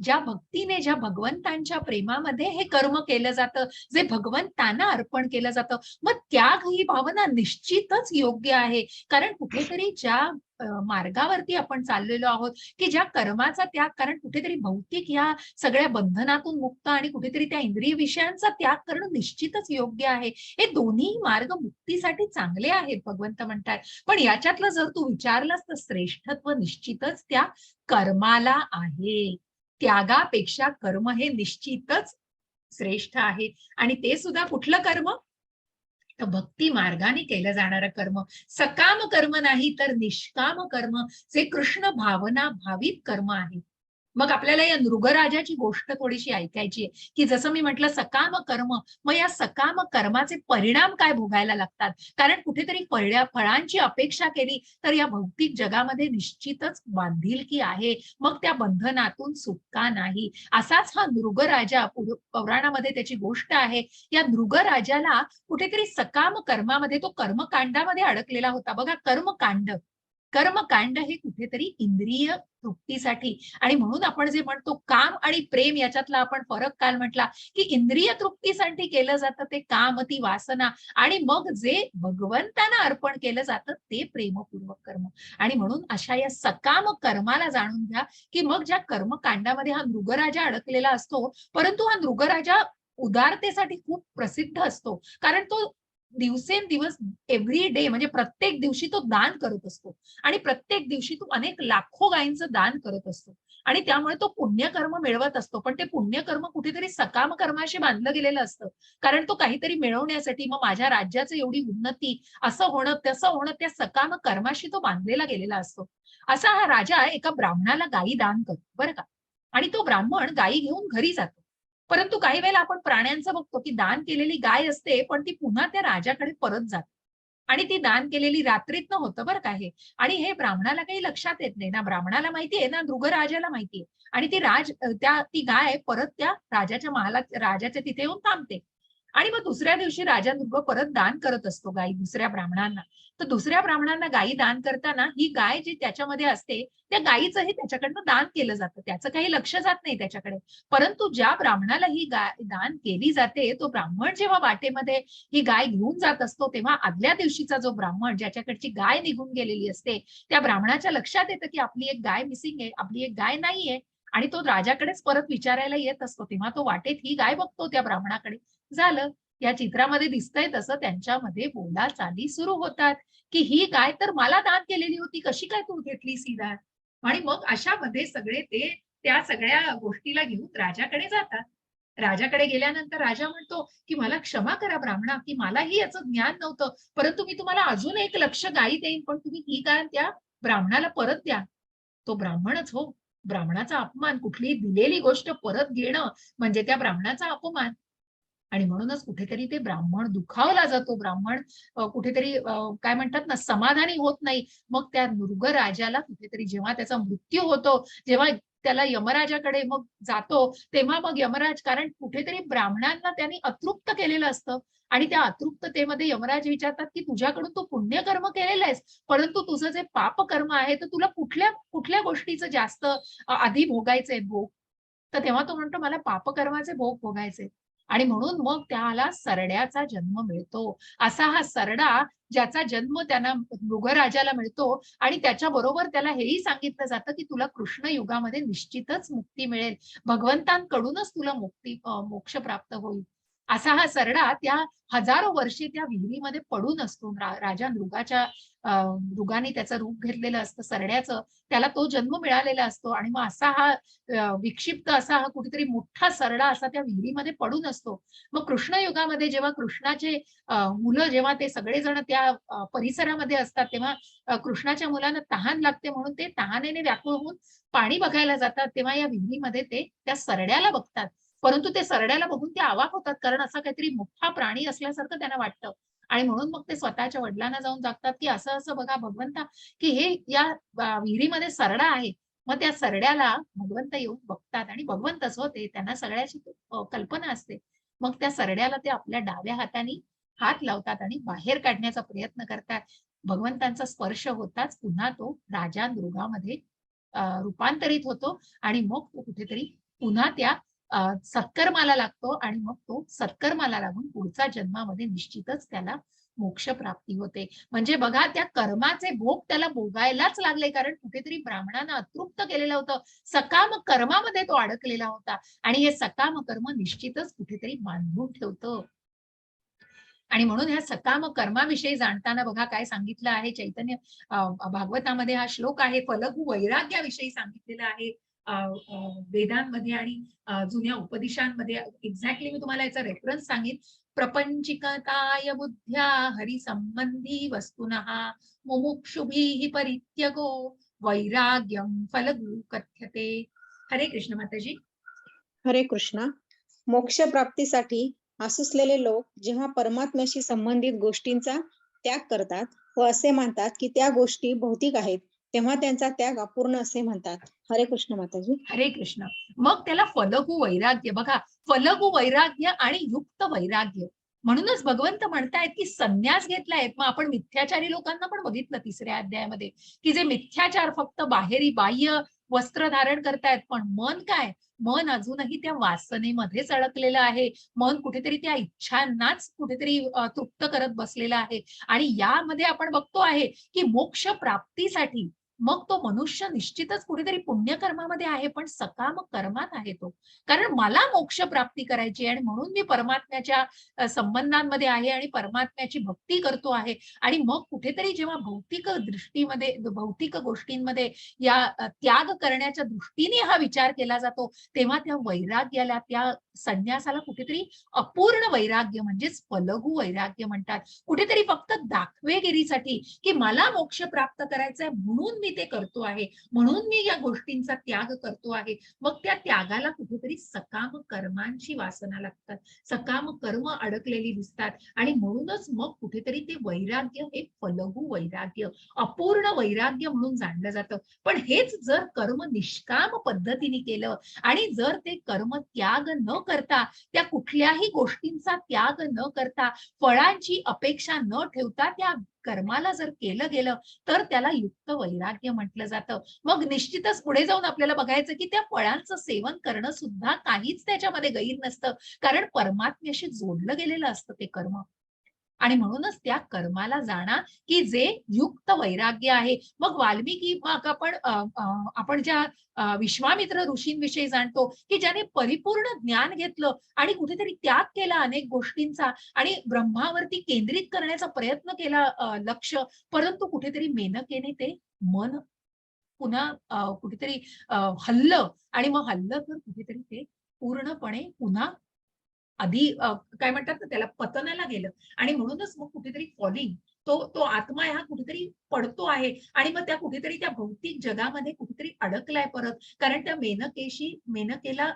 ज्या भक्तीने ज्या भगवंतांच्या प्रेमामध्ये हे कर्म केलं जातं, जे भगवंतांना अर्पण केलं जातं, मग त्याग ही भावना निश्चितच योग्य आहे. कारण कुठेतरी ज्या मार्गावरती आपण चाललेलो आहोत की ज्या कर्माचा त्याग, कारण कुठेतरी भौतिक या सगळ्या बंधनातून मुक्त आणि कुठेतरी त्या इंद्रिय विषयांचा त्याग करणं निश्चितच योग्य आहे. हे दोन्ही मार्ग मुक्तीसाठी चांगले आहेत भगवंत म्हणतात. पण याच्यातलं जर तू विचारलंस तर श्रेष्ठत्व निश्चितच त्या कर्माला आहे. त्यागापेक्षा कर्म हे निश्चितच श्रेष्ठ आहे. आणि ते सुद्धा कुठलं कर्म? तर भक्ती मार्गाने केलं जाणारं कर्म, सकाम कर्म नाही तर निष्काम कर्म, जे कृष्ण भावना भावित कर्म आहे. मग आपल्याला या नृगराजाची गोष्ट थोडीशी ऐकायची आहे की जसं मी म्हटलं सकाम कर्म, मग या सकाम कर्माचे परिणाम काय भोगायला लागतात. कारण कुठेतरी फळांची अपेक्षा केली तर या भौतिक जगामध्ये निश्चितच बांधिलकी आहे, मग त्या बंधनातून सुटका नाही. असाच हा नृगराजा पुराणामध्ये त्याची गोष्ट आहे. या नृगराजाला कुठेतरी सकाम कर्मामध्ये, तो कर्मकांडामध्ये अडकलेला होता. बघा, कर्मकांड हे कुठेतरी इंद्रिय तृप्तीसाठी, आणि म्हणून आपण जे म्हणतो काम आणि प्रेम याच्यातला आपण फरक काल म्हटला की इंद्रिय तृप्तीसाठी केलं जातं ते काम, ती वासना, आणि मग जे भगवंतांना अर्पण केलं जातं ते प्रेमपूर्वक कर्म. आणि म्हणून अशा या सकाम कर्माला जाणून घ्या की मग ज्या कर्मकांडामध्ये हा नृगराजा अडकलेला असतो, परंतु हा नृगराजा उदारतेसाठी खूप प्रसिद्ध असतो. कारण तो दिवसेंदिवस एव्हरी डे म्हणजे प्रत्येक दिवशी तो दान करत असतो, आणि प्रत्येक दिवशी तो अनेक लाखो गायींचं दान करत असतो, आणि त्यामुळे तो पुण्यकर्म मिळवत असतो. पण ते पुण्यकर्म कुठेतरी सकाम कर्माशी बांधलं गेलेलं असतं. कारण तो काहीतरी मिळवण्यासाठी, मग माझ्या राज्याचं एवढी उन्नती, असं होणं तसं होणं, त्या सकाम कर्माशी तो बांधलेला गेलेला असतो. असा हा राजा एका ब्राह्मणाला गायी दान करतो बरं का. आणि तो ब्राह्मण गायी घेऊन घरी जातो. परंतु काही वेळेला आपण प्राण्यांचं बघतो की दान केलेली गाय असते पण ती पुन्हा त्या राजाकडे परत जाते, आणि ती दान केलेली रात्रीतनं होतं बरं का हे. आणि हे ब्राह्मणाला काही लक्षात येत नाही ना, ब्राह्मणाला माहितीये ना, नृगराजाला माहितीये. आणि ती गाय परत त्या राजाच्या महालात, राजाच्या तिथे येऊन थांबते. आणि मग दुसऱ्या दिवशी राजा नृग परत दान करत असतो गायी दुसऱ्या ब्राह्मणांना. तर दुसऱ्या ब्राह्मणांना गायी दान करताना ही गाय जी त्याच्यामध्ये असते त्या गायीचंही त्याच्याकडनं दान केलं जातं, त्याचं काही लक्ष जात नाही त्याच्याकडे. परंतु ज्या ब्राह्मणाला ही गाय दान केली जाते, तो ब्राह्मण जेव्हा वाटेमध्ये ही गाय घेऊन जात असतो, तेव्हा आदल्या दिवशीचा जो ब्राह्मण ज्याच्याकडची गाय निघून गेलेली असते, त्या ब्राह्मणाच्या लक्षात येतं की आपली एक गाय मिसिंग आहे, आपली एक गाय नाहीये. आणि तो राजाकडेच परत विचारायला येत असतो, तेव्हा तो वाटेत ही गाय बघतो त्या ब्राह्मणाकडे. झालं. या चित्रामध्ये दिसतंय तसं त्यांच्यामध्ये बोलाचाली सुरू होतात की ही गाय तर मला दान केलेली होती, कशी काय तू घेतलीस ही गाय. आणि मग अशामध्ये सगळे ते त्या सगळ्या गोष्टीला घेऊन राजाकडे जातात. राजाकडे गेल्यानंतर राजा म्हणतो की मला क्षमा करा ब्राह्मणा, की मलाही याचं ज्ञान नव्हतं, परंतु मी तुम्हाला अजून एक लक्ष गायी देईन, पण तुम्ही ही गाय त्या ब्राह्मणाला परत द्या. तो ब्राह्मणच हो, ब्राह्मणाचा अपमान, कुठलीही दिलेली गोष्ट परत घेणं म्हणजे त्या ब्राह्मणाचा अपमान. आणि म्हणूनच कुठेतरी ते ब्राह्मण दुखावला जातो. ब्राह्मण कुठेतरी काय म्हणतात ना, समाधानी होत नाही. मग त्या नृगराजाला कुठेतरी जेव्हा त्याचा मृत्यू होतो, जेव्हा त्याला यमराजाकडे मग जातो, तेव्हा मग यमराज, कारण कुठेतरी ब्राह्मणांना त्यांनी अतृप्त केलेलं असतं, आणि त्या अतृप्ततेमध्ये यमराज विचारतात की तुझ्याकडून तू पुण्यकर्म केलेलं आहेस, परंतु तुझं जे पापकर्म आहे तर तुला कुठल्या कुठल्या गोष्टीचं जास्त आधी भोगायचंय भोग. तर तेव्हा तो म्हणतो मला पापकर्माचे भोग भोगायचे. आणि म्हणून मग त्याला सरड्याचा जन्म मिळतो. असा हा सरडा, ज्याचा जन्म त्यांना मृगराजाला मिळतो, आणि त्याच्या बरोबर त्याला हेही सांगितलं जातं की तुला कृष्ण युगामध्ये निश्चितच मुक्ती मिळेल, भगवंतांकडूनच तुला मोक्ष प्राप्त होईल. असा हा सरडा त्या हजारो वर्षे त्या विहिरीमध्ये पडून असतो. राजा मृगाने त्याचं रूप घेतलेलं असतं सरड्याचं, त्याला तो जन्म मिळालेला असतो आणि मग असा हा विक्षिप्त असा हा कुठेतरी मोठा सरडा असा त्या विहिरीमध्ये पडून असतो. मग कृष्ण युगामध्ये जेव्हा कृष्णाचे मुलं जेव्हा ते सगळेजण त्या परिसरामध्ये असतात, तेव्हा कृष्णाच्या मुलांना तहान लागते म्हणून ते तहानेने व्याकुळ होऊन पाणी बघायला जातात. तेव्हा या विहिरीमध्ये ते त्या सरड्याला बघतात. परंतु ते सरड्याला बघून ते अवाक होतात, कारण असा काहीतरी मोठा प्राणी असल्यासारखं त्यांना वाटतं. आणि म्हणून मग ते स्वतःच्या वडिलांना जाऊन सांगतात, की असं असं बघा भगवंता, की हे या विहिरीमध्ये सरडा आहे. मग त्या सरड्याला भगवंत येऊन बघतात आणि भगवंतच होते, त्यांना सगळ्याची कल्पना असते. मग त्या सरड्याला ते आपल्या डाव्या हाताने हात लावतात आणि बाहेर काढण्याचा प्रयत्न करतात. भगवंतांचा स्पर्श होताच पुन्हा तो राजा मृगामध्ये रूपांतरित होतो आणि मग तो कुठेतरी पुन्हा त्या सत्कर्माला लागतो आणि मग तो सत्कर्माला लागून पुढच्या जन्मामध्ये निश्चितच त्याला मोक्ष प्राप्ती होते. म्हणजे बघा, त्या कर्माचे भोग त्याला भोगायलाच लागले, कारण कुठेतरी ब्राह्मणानं अतृप्त केलेलं होतं. सकाम कर्मामध्ये तो अडकलेला होता आणि हे सकाम कर्म निश्चितच कुठेतरी बांधून ठेवतं. आणि म्हणून ह्या सकाम कर्माविषयी जाणताना बघा काय सांगितलं आहे चैतन्य भागवतामध्ये. हा श्लोक आहे फलगु वैराग्याविषयी सांगितलेला आहे वेदांमध्ये आणि जुन्या उपदेशांमध्ये. एक्झॅक्टली मी तुम्हाला याचा रेफरन्स सांगेन. प्रपंचिकताय बुद्ध्या हरिसंबंधी वस्तुनः मुमुक्षुभिः परित्यगो वैराग्यम फलगु कथ्यते. हरे कृष्ण माताजी. हरे कृष्णा. मोक्ष प्राप्तीसाठी आसुसलेले लोक जेव्हा परमात्म्याशी संबंधित गोष्टींचा त्याग करतात व असे मानतात की त्या गोष्टी भौतिक आहेत, तेव्हा त्यांचा त्याग अपूर्ण असे म्हणतात. हरे कृष्ण माताजी. हरे कृष्ण. मग त्याला फलगु वैराग्य, बघा फलगु वैराग्य आणि युक्त वैराग्य. म्हणूनच भगवंत म्हणतायत की संन्यास घेतलाय. मग आपण मिथ्याचारी लोकांना पण बघितलं तिसऱ्या अध्यायामध्ये, की जे मिथ्याचार फक्त बाहेरी बाह्य वस्त्र धारण करतायत, पण मन काय, मन अजूनही त्या वासनेमध्येच अडकलेलं आहे. मन कुठेतरी त्या इच्छांनाच कुठेतरी तृप्त करत बसलेला आहे. आणि यामध्ये आपण बघतो आहे की मोक्ष प्राप्तीसाठी मग तो मनुष्य निश्चितच कुठेतरी पुण्यकर्मामध्ये आहे, पण सकाम कर्मात आहे तो. कारण मला मोक्ष प्राप्ती करायची आणि म्हणून मी परमात्म्याच्या संबंधांमध्ये आहे आणि परमात्म्याची भक्ती करतो आहे. आणि मग कुठेतरी जेव्हा भौतिक दृष्टीमध्ये, भौतिक गोष्टींमध्ये या त्याग करण्याच्या दृष्टीने हा विचार केला जातो, तेव्हा त्या वैराग्याला, त्या संन्यासाला कुठेतरी अपूर्ण वैराग्य म्हणजेच फलगु वैराग्य म्हणतात. कुठेतरी फक्त दाखवेगिरीसाठी की मला मोक्ष प्राप्त करायचंय म्हणून मी ते करतो आहे, म्हणून मी या गोष्टींचा त्याग करतो आहे. मग त्या त्यागाला कुठेतरी सकाम कर्मांची वासना लागतात, सकाम कर्म अडकलेली दिसतात आणि म्हणूनच मग कुठेतरी ते वैराग्य हे फलगु वैराग्य, अपूर्ण वैराग्य म्हणून जाणलं जातं. पण हेच जर कर्म निष्काम पद्धतीने केलं आणि जर ते कर्म त्याग न करता, त्या कुठल्याही गोष्टींचा त्याग न करता, फळांची अपेक्षा न ठेवता त्या कर्माला जर केलं गेलं तर त्याला युक्त वैराग्य म्हटलं जातं. मग निश्चितच पुढे जाऊन आपल्याला बघायचं की त्या फळांचं सेवन करणं सुद्धा काहीच त्याच्यामध्ये गैर नसतं, कारण परमात्म्याशी जोडलं गेलेलं असतं ते कर्म. आणि म्हणूनच त्या कर्माला जाणा की जे युक्त वैराग्य आहे. मग वाल्मिकी, मग आपण ज्या विश्वामित्र ऋषींविषयी जाणतो की ज्याने परिपूर्ण ज्ञान घेतलं आणि कुठेतरी त्याग केला अनेक गोष्टींचा आणि ब्रह्मावरती केंद्रित करण्याचा प्रयत्न केला लक्ष, परंतु कुठेतरी मेनकेने ते मन पुन्हा कुठेतरी हल्लं आणि मग हल्लं तर कुठेतरी ते पूर्णपणे पुन्हा आधी काय म्हणतात ना त्याला, पतनाला गेलं. आणि म्हणूनच मग कुठेतरी फॉलिंग, तो आत्मा हा कुठेतरी पडतो आहे आणि मग त्या कुठेतरी त्या भौतिक जगामध्ये कुठेतरी अडकलाय परत, कारण त्या मेनकेला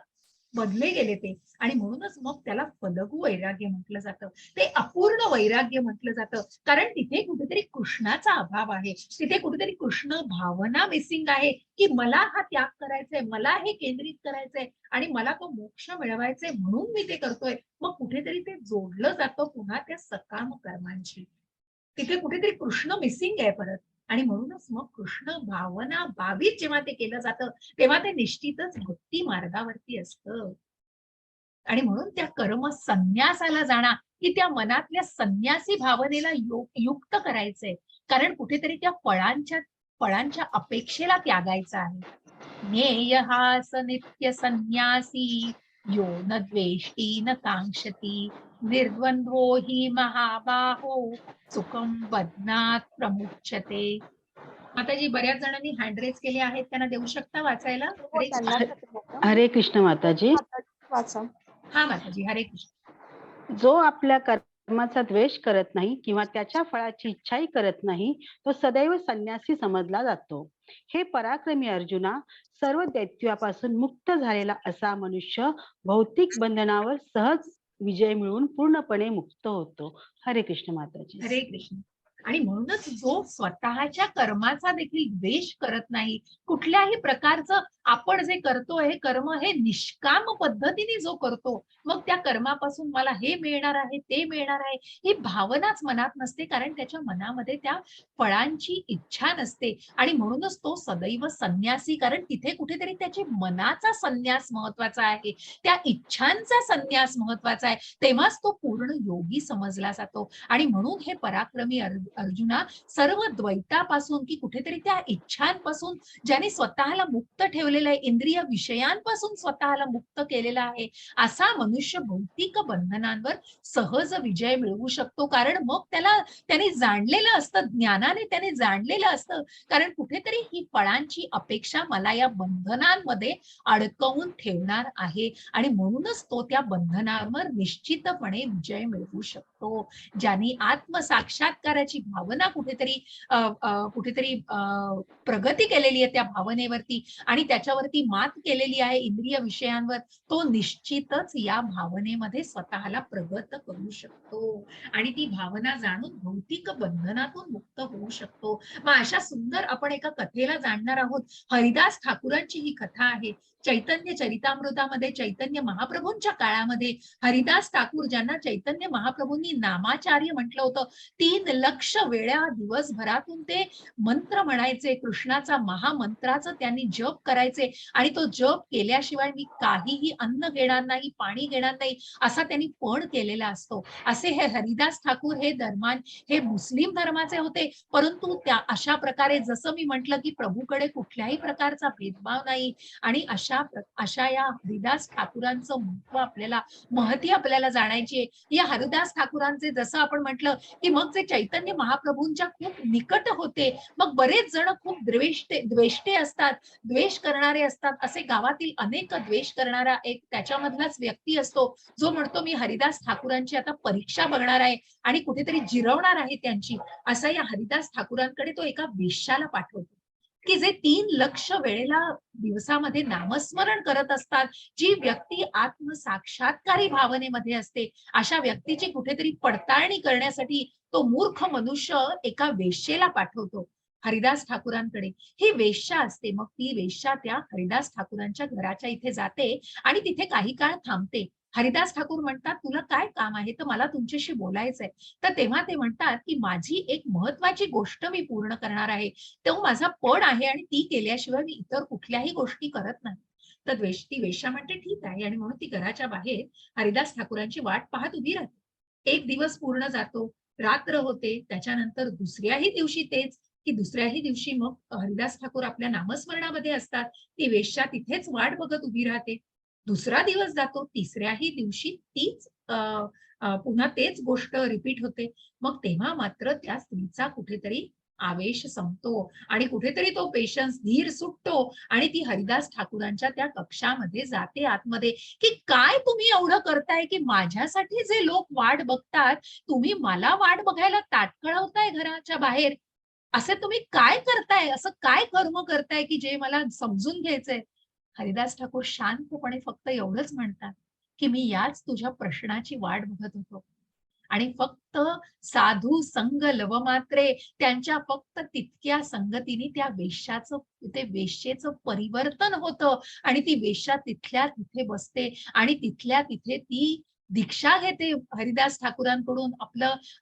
बदले गेले ते. आणि म्हणूनच मग त्याला फलगु वैराग्य म्हटलं जातं, ते अपूर्ण वैराग्य म्हटलं जातं, कारण तिथे कुठेतरी कृष्णाचा अभाव आहे, तिथे कुठेतरी कृष्ण भावना मिसिंग आहे की मला हा त्याग करायचाय, मला हे केंद्रित करायचंय आणि मला तो मोक्ष मिळवायचाय म्हणून मी ते करतोय. मग कुठेतरी ते जोडलं जातं पुन्हा त्या सकाम कर्मांशी. तिथे कुठेतरी कृष्ण मिसिंग आहे परत. आणि म्हणूनच मग कृष्ण भावना बाबीत जेव्हा ते केलं जातं तेव्हा ते निश्चितच भक्ती मार्गावरती असतं. आणि म्हणून त्या कर्म संन्यासाला जाणा की त्या मनातल्या संन्यासी भावनेला युक्त करायचंय, कारण कुठेतरी त्या फळांच्या अपेक्षेला त्यागायचं आहे. ज्ञेय हास नित्य संन्यासी यो न द्वेष्टी न कांक्षती निर्द्वंद्वो हि महाबाहो सुखम बध्नात् प्रमुच्यते. माताजी, बऱ्याच जणांनी हँड रेज केले आहेत, त्यांना देऊ शकता वाचायला? हो, हरे त्यांना कृष्ण. हरे कृष्ण माताजी. वाचा. हा माताजी, हरे कृष्ण. जो आपल्या कर्माचा द्वेष करत नाही किंवा त्याच्या फळाची इच्छाही करत नाही, तो सदैव संन्यासी समजला जातो. हे पराक्रमी अर्जुना, सर्व दैत्यापासून मुक्त झालेला असा मनुष्य भौतिक बंधनावर सहज विजय मिळवून पूर्णपणे मुक्त होतो. हरे कृष्ण माताजी. हरे कृष्ण. आणि म्हणूनच जो स्वतःच्या कर्माचा देखील द्वेष करत नाही, कुठल्याही प्रकारचं आपण जे करतो हे कर्म हे निष्काम पद्धतीने जो करतो, मग त्या कर्मापासून मला हे मिळणार आहे, ते मिळणार आहे, ही भावनाच मनात नसते, कारण त्याच्या मनामध्ये त्या फळांची इच्छा नसते. आणि म्हणूनच तो सदैव संन्यासी, कारण तिथे कुठेतरी त्याच्या मनाचा संन्यास महत्वाचा आहे, त्या इच्छांचा संन्यास महत्वाचा आहे, तेव्हाच तो पूर्ण योगी समजला जातो. आणि म्हणून हे पराक्रमी अर्जुना, सर्व द्वैतापासून की कुठेतरी त्या इच्छांपासून ज्याने स्वतःला मुक्त ठेवलेलं आहे, इंद्रिय विषयांपासून स्वतःला मुक्त केलेला आहे, असा मनुष्य भौतिक बंधनांवर सहज विजय मिळवू शकतो. कारण मग त्याने जाणलेलं असतं, ज्ञानाने त्याने जाणलेलं असतं, कारण कुठेतरी ही फळांची अपेक्षा मला या बंधनांमध्ये अडकवून ठेवणार आहे, आणि म्हणूनच तो त्या बंधनांवर निश्चितपणे विजय मिळवू शकतो. ज्यांनी आत्मसाक्षात्काराची भावना कुठेतरी प्रगती केलेली आहे त्या भावनेवरती, आणि त्याच्यावरती मात केलेली आहे इंद्रिय विषयांवर, तो निश्चितच या भावनेमध्ये स्वतःला प्रगत करू शकतो आणि ती भावना जाणून भौतिक बंधनातून मुक्त होऊ शकतो. मग अशा सुंदर आपण एका कथेला जाणणार आहोत. हरिदास ठाकूरांची ही कथा आहे. चैतन्य चरितामृतामध्ये चैतन्य महाप्रभूंच्या काळामध्ये हरिदास ठाकूर, ज्यांना चैतन्य महाप्रभूंनी नामाचार्य म्हटलं होतं, 3 लक्ष वेळा दिवसभरातून ते मंत्र म्हणायचे, कृष्णाचा महामंत्राचं त्यांनी जप करायचे, आणि तो जप केल्याशिवाय मी काहीही अन्न घेणार नाही, पाणी घेणार नाही, असा त्यांनी पण केलेला असतो. असे हे हरिदास ठाकूर हे मुस्लिम धर्माचे होते, परंतु त्या अशा प्रकारे जसं मी म्हटलं की प्रभूकडे कुठल्याही प्रकारचा भेदभाव नाही, आणि अशा या हरिदास ठाकूरांचं महती आपल्याला जाणायची आहे. या हरिदास ठाकूरांचे जसं आपण म्हटलं की मग जे चैतन्य महाप्रभूंच्या खूप निकट होते, मग बरेच जण खूप द्वेष्टे असतात, द्वेष करणारे असतात. असे गावातील अनेक द्वेष करणारा एक त्याच्यामधलाच व्यक्ती असतो, जो म्हणतो मी हरिदास ठाकूरांची आता परीक्षा बघणार आहे आणि कुठेतरी जिरवणार आहे त्यांची. असा या हरिदास ठाकूरांकडे तो एका वेश्याला पाठवतो, की जे 3 लक्ष वेळेला दिवसामध्ये नामस्मरण करत असतात. जी व्यक्ती आत्मसाक्षात्कारी भावनेमध्ये असते, अशा व्यक्तीची कुठेतरी पडताळणी करण्यासाठी तो मूर्ख मनुष्य एका वेश्येला पाठवतो हरिदास ठाकूरांकडे. ही वेश्या असते. मग ती वेश्या त्या हरिदास ठाकूरांच्या घराच्या इथे जाते आणि तिथे काही काळ थांबते. हरिदास ठाकूर म्हणतात, तुला काय काम आहे, तर मला तुमच्याशी बोलायचंय. तर तेव्हा ते म्हणतात की माझी एक महत्वाची गोष्ट मी पूर्ण करणार आहे, तो माझा पण आहे, आणि ती केल्याशिवाय मी इतर कुठल्याही गोष्टी करत नाही. तर ती वेश्या म्हणते ठीक आहे, आणि म्हणून ती घराच्या बाहेर हरिदास ठाकूरांची वाट पाहत उभी राहते. एक दिवस पूर्ण जातो, रात्र होते, त्याच्यानंतर दुसऱ्याही दिवशी तेच, की दुसऱ्याही दिवशी मग हरिदास ठाकूर आपल्या नामस्मरणामध्ये असतात. ती वेश्या तिथेच वाट बघत उभी राहते. दुसरा दिवस जातो, तिसऱ्याही दिवशी तीच पुन्हा तेच गोष्ट रिपीट होते. मग तेव्हा मात्र त्या स्त्रीचा कुठेतरी आवेश संपतो आणि कुठेतरी तो पेशन्स, धीर सुटतो, आणि ती हरिदास ठाकूरांच्या त्या कक्षामध्ये जाते आतमध्ये, की काय तुम्ही एवढं करताय की माझ्यासाठी जे लोक वाट बघतात, तुम्ही मला वाट बघायला ताटकळवताय घराच्या बाहेर. असे तुम्ही काय करताय, असं काय कर्म करताय की जे मला समजून घ्यायचंय. हरिदास ठाकूर शांतपणे फक्त एवढंच म्हणतात की मी याच तुझ्या प्रश्नाची वाट बघत होतो, आणि फक्त साधू संग लव मात्रे, त्यांच्या फक्त तितक्या संगतीने त्या वेश्येचं परिवर्तन होतं, आणि ती वेश्या तिथल्या तिथे बसते आणि तिथल्या तिथे ती दीक्षा घेते हरिदास ठाकूरांकडून,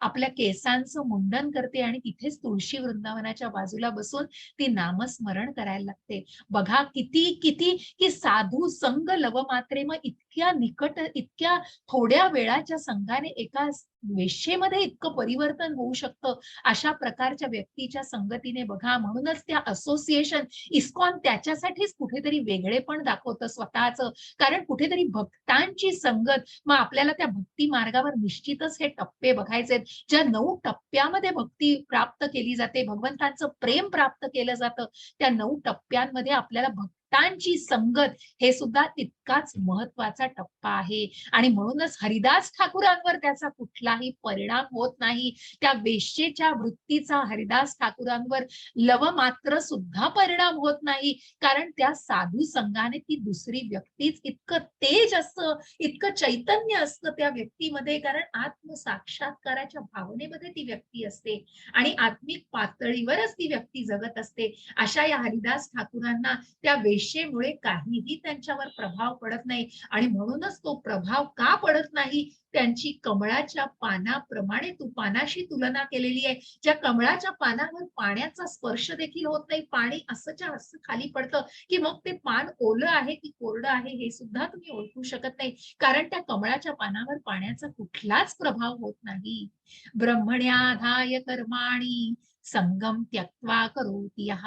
आपल्या केसांचं मुंडन करते, आणि तिथेच तुळशी वृंदावनाच्या बाजूला बसून ती नामस्मरण करायला लागते. बघा किती किती की साधू संग लव मात्रे, मग इतक्या निकट, इतक्या थोड्या वेळाच्या संघाने एका वेश्येमध्ये इतकं परिवर्तन होऊ शकतं अशा प्रकारच्या व्यक्तीच्या संगतीने बघा. म्हणूनच त्या असोसिएशन इस्कॉन त्याच्यासाठीच कुठेतरी वेगळेपण दाखवतं स्वतःचं. कारण कुठेतरी भक्तांची संगत, मग आपल्याला त्या भक्ती मार्गावर निश्चितच हे टप्पे बघायचे आहेत. ज्या 9 टप्प्यामध्ये भक्ती प्राप्त केली जाते, भगवंतांचं प्रेम प्राप्त केलं जातं, त्या 9 टप्प्यांमध्ये आपल्याला भक्तांची संगत हे सुद्धा तितकाच महत्वाचा टप्पा आहे. आणि म्हणूनच हरिदास ठाकूरांवर त्याचा कुठलाही परिणाम होत नाही. त्या वेश्येच्या वृत्तीचा हरिदास ठाकूरांवर लवमात्र सुद्धा परिणाम होत नाही. कारण त्या साधू संघाने ती दुसरी व्यक्तीच इतकं तेज असतं, इतकं चैतन्य असतं त्या व्यक्तीमध्ये. कारण आत्मसाक्षात्काराच्या भावनेमध्ये ती व्यक्ती असते आणि आत्मिक पातळीवरच ती व्यक्ती जगत असते. अशा या हरिदास ठाकूरांना त्या वेश्येमुळे काहीही त्यांच्यावर प्रभाव पडत नाही. आणि म्हणूनच तो प्रभाव का पडत नाही, त्यांची कमळाच्या पानाप्रमाणे पानाशी तुलना केलेली आहे. ज्या कमळाच्या पानावर पाण्याचा स्पर्श देखील होत नाही, पाणी असंच्या असं खाली पडतं की मग ते पान ओलं आहे की कोरडं आहे हे सुद्धा तुम्ही ओळखू शकत नाही. कारण त्या कमळाच्या पानावर पाण्याचा कुठलाच प्रभाव होत नाही. ब्रह्मण्याधाय कर्माणि संगम त्यक्त्वा करोति यः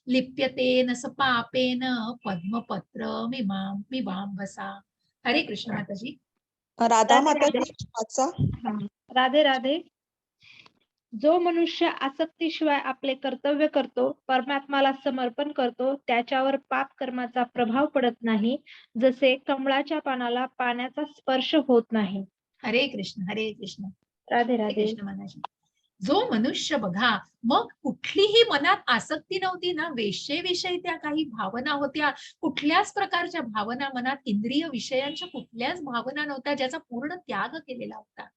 लिप्यतेन स पापेन पद्मपत्र मीमांभसा. हरे कृष्ण माताजी. राधा राधे माता राधे. वाचा. राधे राधे. जो मनुष्य आसक्तीशिवाय आपले कर्तव्य करतो, परमात्माला समर्पण करतो, त्याच्यावर पाप कर्माचा प्रभाव पडत नाही, जसे कमळाच्या पानाला पाण्याचा स्पर्श होत नाही. हरे कृष्ण हरे कृष्ण. राधे हरे राधे. कृष्ण माताजी. जो मनुष्य बघा, मग कुठलीही मनात आसक्ती नव्हती ना, वेश्येविषयी त्या काही भावना होत्या, कुठल्याच प्रकारच्या भावना मनात, इंद्रिय विषयांच्या कुठल्याच भावना नव्हत्या, ज्याचा पूर्ण त्याग केलेला होता.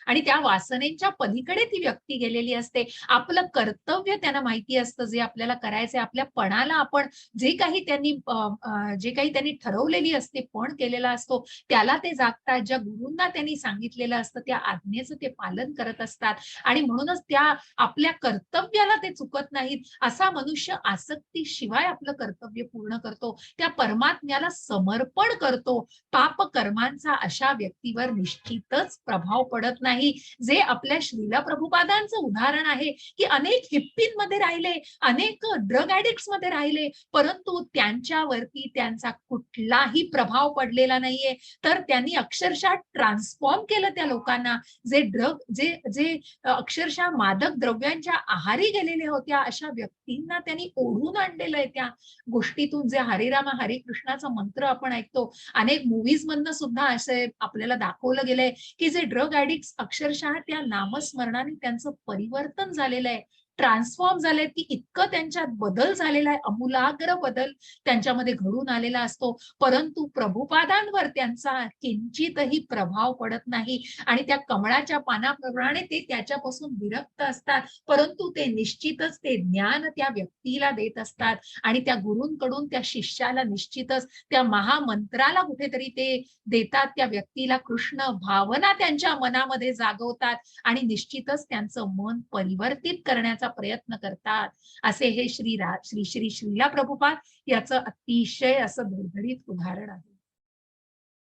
आणि त्या वासनेच्या पलीकडे ती व्यक्ती गेलेली असते. आपलं कर्तव्य त्यांना माहिती असतं, जे आपल्याला करायचंय. आपल्या पणाला आपण जे काही त्यांनी ठरवलेली असते, पण केलेला असतो, त्याला ते जागतात. ज्या गुरूंना त्यांनी सांगितलेलं असतं त्या आज्ञेचं ते पालन करत असतात. आणि म्हणूनच त्या आपल्या कर्तव्याला ते चुकत नाहीत. असा मनुष्य आसक्तीशिवाय आपलं कर्तव्य पूर्ण करतो, त्या परमात्म्याला समर्पण करतो. पाप कर्मांचा अशा व्यक्तीवर निश्चितच प्रभाव पडत नाही. जे आपल्या श्रीला प्रभुपादांचं उदाहरण आहे की अनेक हिप्पींमध्ये राहिले, अनेक ड्रग ऍडिक्ट्स मध्ये राहिले, परंतु त्यांच्यावरती त्यांचा कुठलाही प्रभाव पडलेला नाहीये. तर त्यांनी अक्षरशः ट्रान्सफॉर्म केलं त्या लोकांना. जे अक्षरशः मादक द्रव्यांच्या आहारी गेलेल्या होत्या, अशा व्यक्तींना त्यांनी ओढून आणलेलं आहे त्या गोष्टीतून. जे हरे रामा हरे कृष्णाचा मंत्र आपण ऐकतो, अनेक मूव्हीज मधनं सुद्धा असे आपल्याला दाखवलं गेलंय की जे ड्रग ऍडिक्ट्स अक्षरशः त्या नामस्मरणाने त्यांचं परिवर्तन झालेलं आहे, ट्रान्सफॉर्म झाले, की इतकं त्यांच्यात बदल झालेला आहे, अमूलाग्र बदल त्यांच्यामध्ये घडून आलेला असतो. परंतु प्रभुपादांवर त्यांचा किंचितही प्रभाव पडत नाही. आणि त्या कमळाच्या पानाप्रमाणे ते त्याच्यापासून विरक्त असतात, परंतु ते निश्चितच ते ज्ञान त्या व्यक्तीला देत असतात. आणि त्या गुरूंकडून त्या शिष्याला निश्चितच त्या महामंत्राला कुठेतरी ते देतात. त्या व्यक्तीला कृष्ण भावना त्यांच्या मनामध्ये जागवतात आणि निश्चितच त्यांचं मन परिवर्तित करण्याचा प्रयत्न करतात. असे हे श्रीला प्रभुपाद याचं अतिशय असं धडधडीत उदाहरण आहे.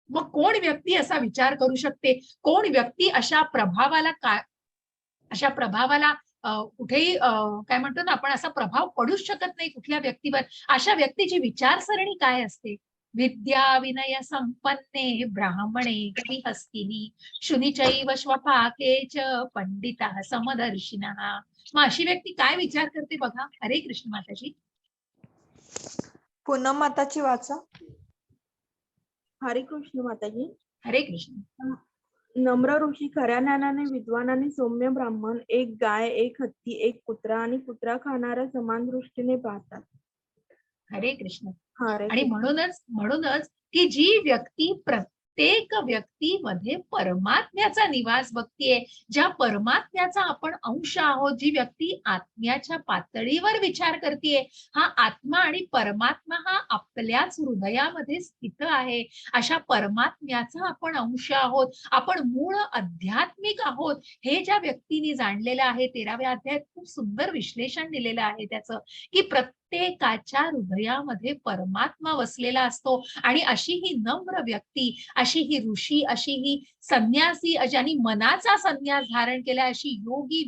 मग कोण व्यक्ती असा विचार करू शकते, कोण व्यक्ती अशा प्रभावाला कुठेही काय म्हणतो ना आपण, असा प्रभाव पडूच शकत नाही कुठल्या व्यक्तीवर. अशा व्यक्तीची विचारसरणी काय असते? विद्या विनय संपन्ने ब्राह्मणे कवी हस्तिनी शुनिचैव श्वपाके च पंडितः समदर्शिनः. मग अशी व्यक्ती काय विचार करते बघा. हरे कृष्ण माताजी. पूनम माताची वाचा. हरे कृष्ण माताजी. हरे कृष्ण. नम्र ऋषी खऱ्या ज्ञानाने विद्वान आणि सौम्य ब्राह्मण एक गाय, एक हत्ती, एक कुत्रा आणि कुत्रा खाणारा समान दृष्टीने पाहतात. हरे कृष्ण. हरे आणि कृष्ण. म्हणूनच की जी व्यक्ती प्रत्येक व्यक्तीमध्ये परमात्म्याचा निवास बघतीये, ज्या परमात्म्याचा आपण अंश आहोत, जी व्यक्ती आत्म्याच्या पातळीवर विचार करतीये, हा आत्मा आणि परमात्मा हा आपल्याच हृदयामध्ये स्थित आहे. अशा परमात्म्याचा आपण अंश आहोत, आपण मूळ आध्यात्मिक आहोत, हे ज्या व्यक्तीने जाणलेलं आहे. 13व्या अध्यायात खूप सुंदर विश्लेषण दिलेलं आहे त्याचं, की प्रत्येकाच्या हृदयामध्ये परमात्मा वसलेला असतो. आणि अशी ही नम्र व्यक्ती, अशी ही ऋषी, अशी ही संन्यासी, ज्यांनी मनाचा संन्यास धारण केला, अशी योगी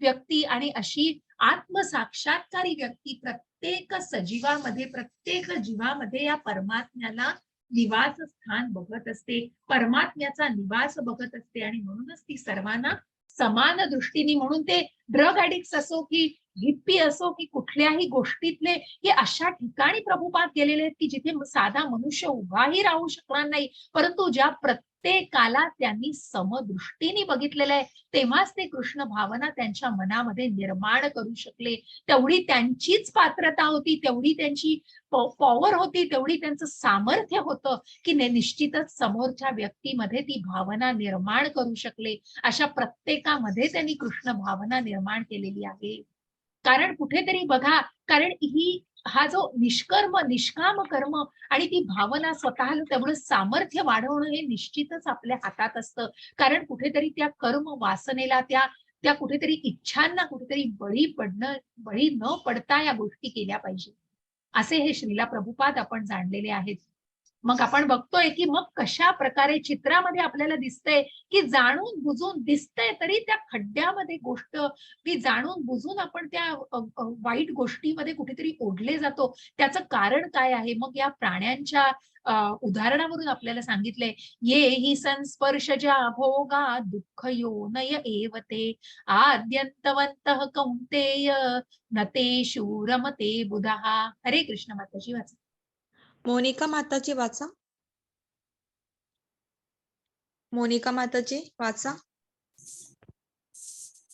व्यक्ती आणि अशी आत्मसाक्षात्कारी व्यक्ती प्रत्येक सजीवामध्ये, प्रत्येक जीवामध्ये या परमात्म्याला निवास स्थान बघत असते, परमात्म्याचा निवास बघत असते. आणि म्हणूनच ती सर्वांना समान दृष्टीने, म्हणून ते ड्रग ॲडिक्ट्स असो की हिप्पी असो की कुठल्याही गोष्टीतले, हे अशा ठिकाणी प्रभुपाद गेलेले आहेत की जिथे साधा मनुष्य उभाही राहू शकणार नाही, परंतु ज्या प्रत्येकाला त्यांनी समदृष्टीने बघितलेलं आहे, तेव्हाच ते कृष्ण भावना त्यांच्या मनामध्ये निर्माण करू शकले. तेवढी त्यांचीच पात्रता होती, तेवढी त्यांची पॉवर होती, तेवढी त्यांचं सामर्थ्य होतं की निश्चितच समोरच्या व्यक्तीमध्ये ती भावना निर्माण करू शकले. अशा प्रत्येकामध्ये त्यांनी कृष्ण भावना निर्माण केलेली आहे. कारण कुठेतरी बघा, कारण हा जो निष्काम कर्म आणि ती भावना स्वतःला तेवढं सामर्थ्य वाढवणं हे निश्चितच आपल्या हातात असतं. कारण कुठेतरी त्या कर्म वासनेला, त्या कुठेतरी इच्छांना कुठेतरी बळी न पडता या गोष्टी केल्या पाहिजे, असे हे श्रीला प्रभुपाद आपण जाणलेले आहेत. मग आपण बघतोय की मग कशा प्रकारे चित्रामध्ये आपल्याला दिसतंय की जाणून बुजून दिसतंय तरी त्या खड्ड्यामध्ये गोष्ट की जाणून बुजून आपण त्या वाईट गोष्टीमध्ये कुठेतरी ओढले जातो. त्याचं कारण काय आहे? मग या प्राण्यांच्या उदाहरणावरून आपल्याला सांगितलंय, ये हि संस्पर्शजा भोगा दुःख योनय एव ते आद्यंतवन्तः कौन्तेय न तेषु रमते बुधः. हरे कृष्ण. माताजी वाचा. मोनिका माताजी वाचा. मोनिका माताजी वाचा.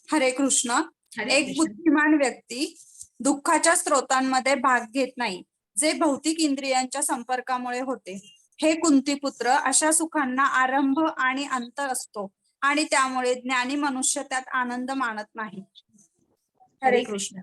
हरे कृष्ण. हरे एक कृष्ण. बुद्धिमान व्यक्ती दुःखाच्या स्रोतांमध्ये भाग घेत नाही, जे भौतिक इंद्रियांच्या संपर्कामुळे होते. हे कुंतीपुत्र, अशा सुखांना आरंभ आणि अंत असतो आणि त्यामुळे ज्ञानी मनुष्य त्यात आनंद मानत नाही. हरे कृष्ण.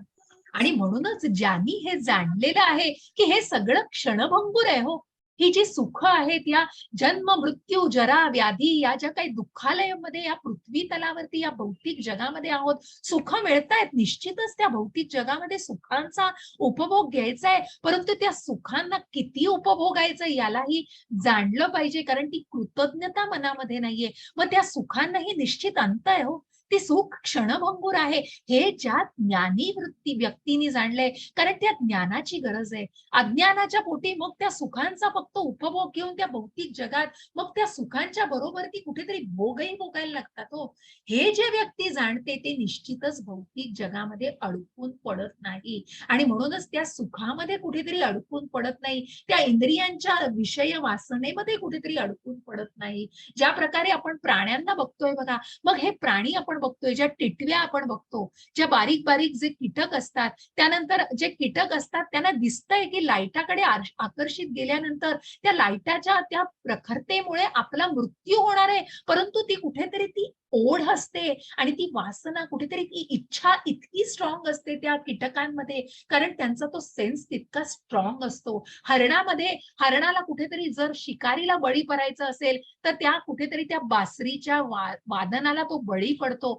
आणि म्हणूनच ज्यांनी हे जाणलेलं आहे की हे सगळं क्षणभंगूर आहे, हो, ही जी सुख आहेत, या जन्म मृत्यू जरा व्याधी, या ज्या काही दुःखालयामध्ये या पृथ्वी तलावरती या भौतिक जगामध्ये आहोत, सुख मिळतायत. निश्चितच त्या भौतिक जगामध्ये सुखांचा उपभोग घ्यायचा आहे, परंतु त्या सुखांना किती उपभोगायचं यालाही जाणलं पाहिजे, कारण ती कृतज्ञता मनामध्ये नाहीये. मग त्या सुखांनाही निश्चित अंत आहे, हो, ती सुख क्षणभंगूर आहे. हे ज्या ज्ञानी व्यक्तीने जाणलंय, कारण त्या ज्ञानाची गरज आहे. अज्ञानाच्या पोटी मग त्या सुखांचा फक्त उपभोग घेऊन त्या भौतिक जगात मग त्या सुखांच्या बरोबर ती कुठेतरी भोगही भोगायला लागतात, हो. हे जे व्यक्ती जाणते ते निश्चितच भौतिक जगामध्ये अडकून पडत नाही आणि म्हणूनच त्या सुखामध्ये कुठेतरी अडकून पडत नाही, त्या इंद्रियांच्या विषय वासनेमध्ये कुठेतरी अडकून पडत नाही. ज्या प्रकारे आपण प्राण्यांना बघतोय बघा, मग हे प्राणी आपण बघतोय, ज्या टिटव्या आपण बघतो, ज्या बारीक बारीक जे कीटक असतात, त्यानंतर जे कीटक असतात त्यांना दिसतंय की लाईटाकडे आकर्षित गेल्यानंतर त्या लाईटाच्या त्या प्रखरतेमुळे आपला मृत्यू होणार आहे, परंतु ती कुठेतरी ती ओढ असते आणि ती वासना, कुठेतरी ती इच्छा इतकी स्ट्रॉंग असते त्या कीटकांमध्ये, कारण त्यांचा तो सेन्स तितका स्ट्रॉंग असतो. हरणाला कुठेतरी जर शिकारीला बळी पडायचं असेल तर त्या कुठेतरी त्या बासरीच्या वादनाला तो बळी पडतो.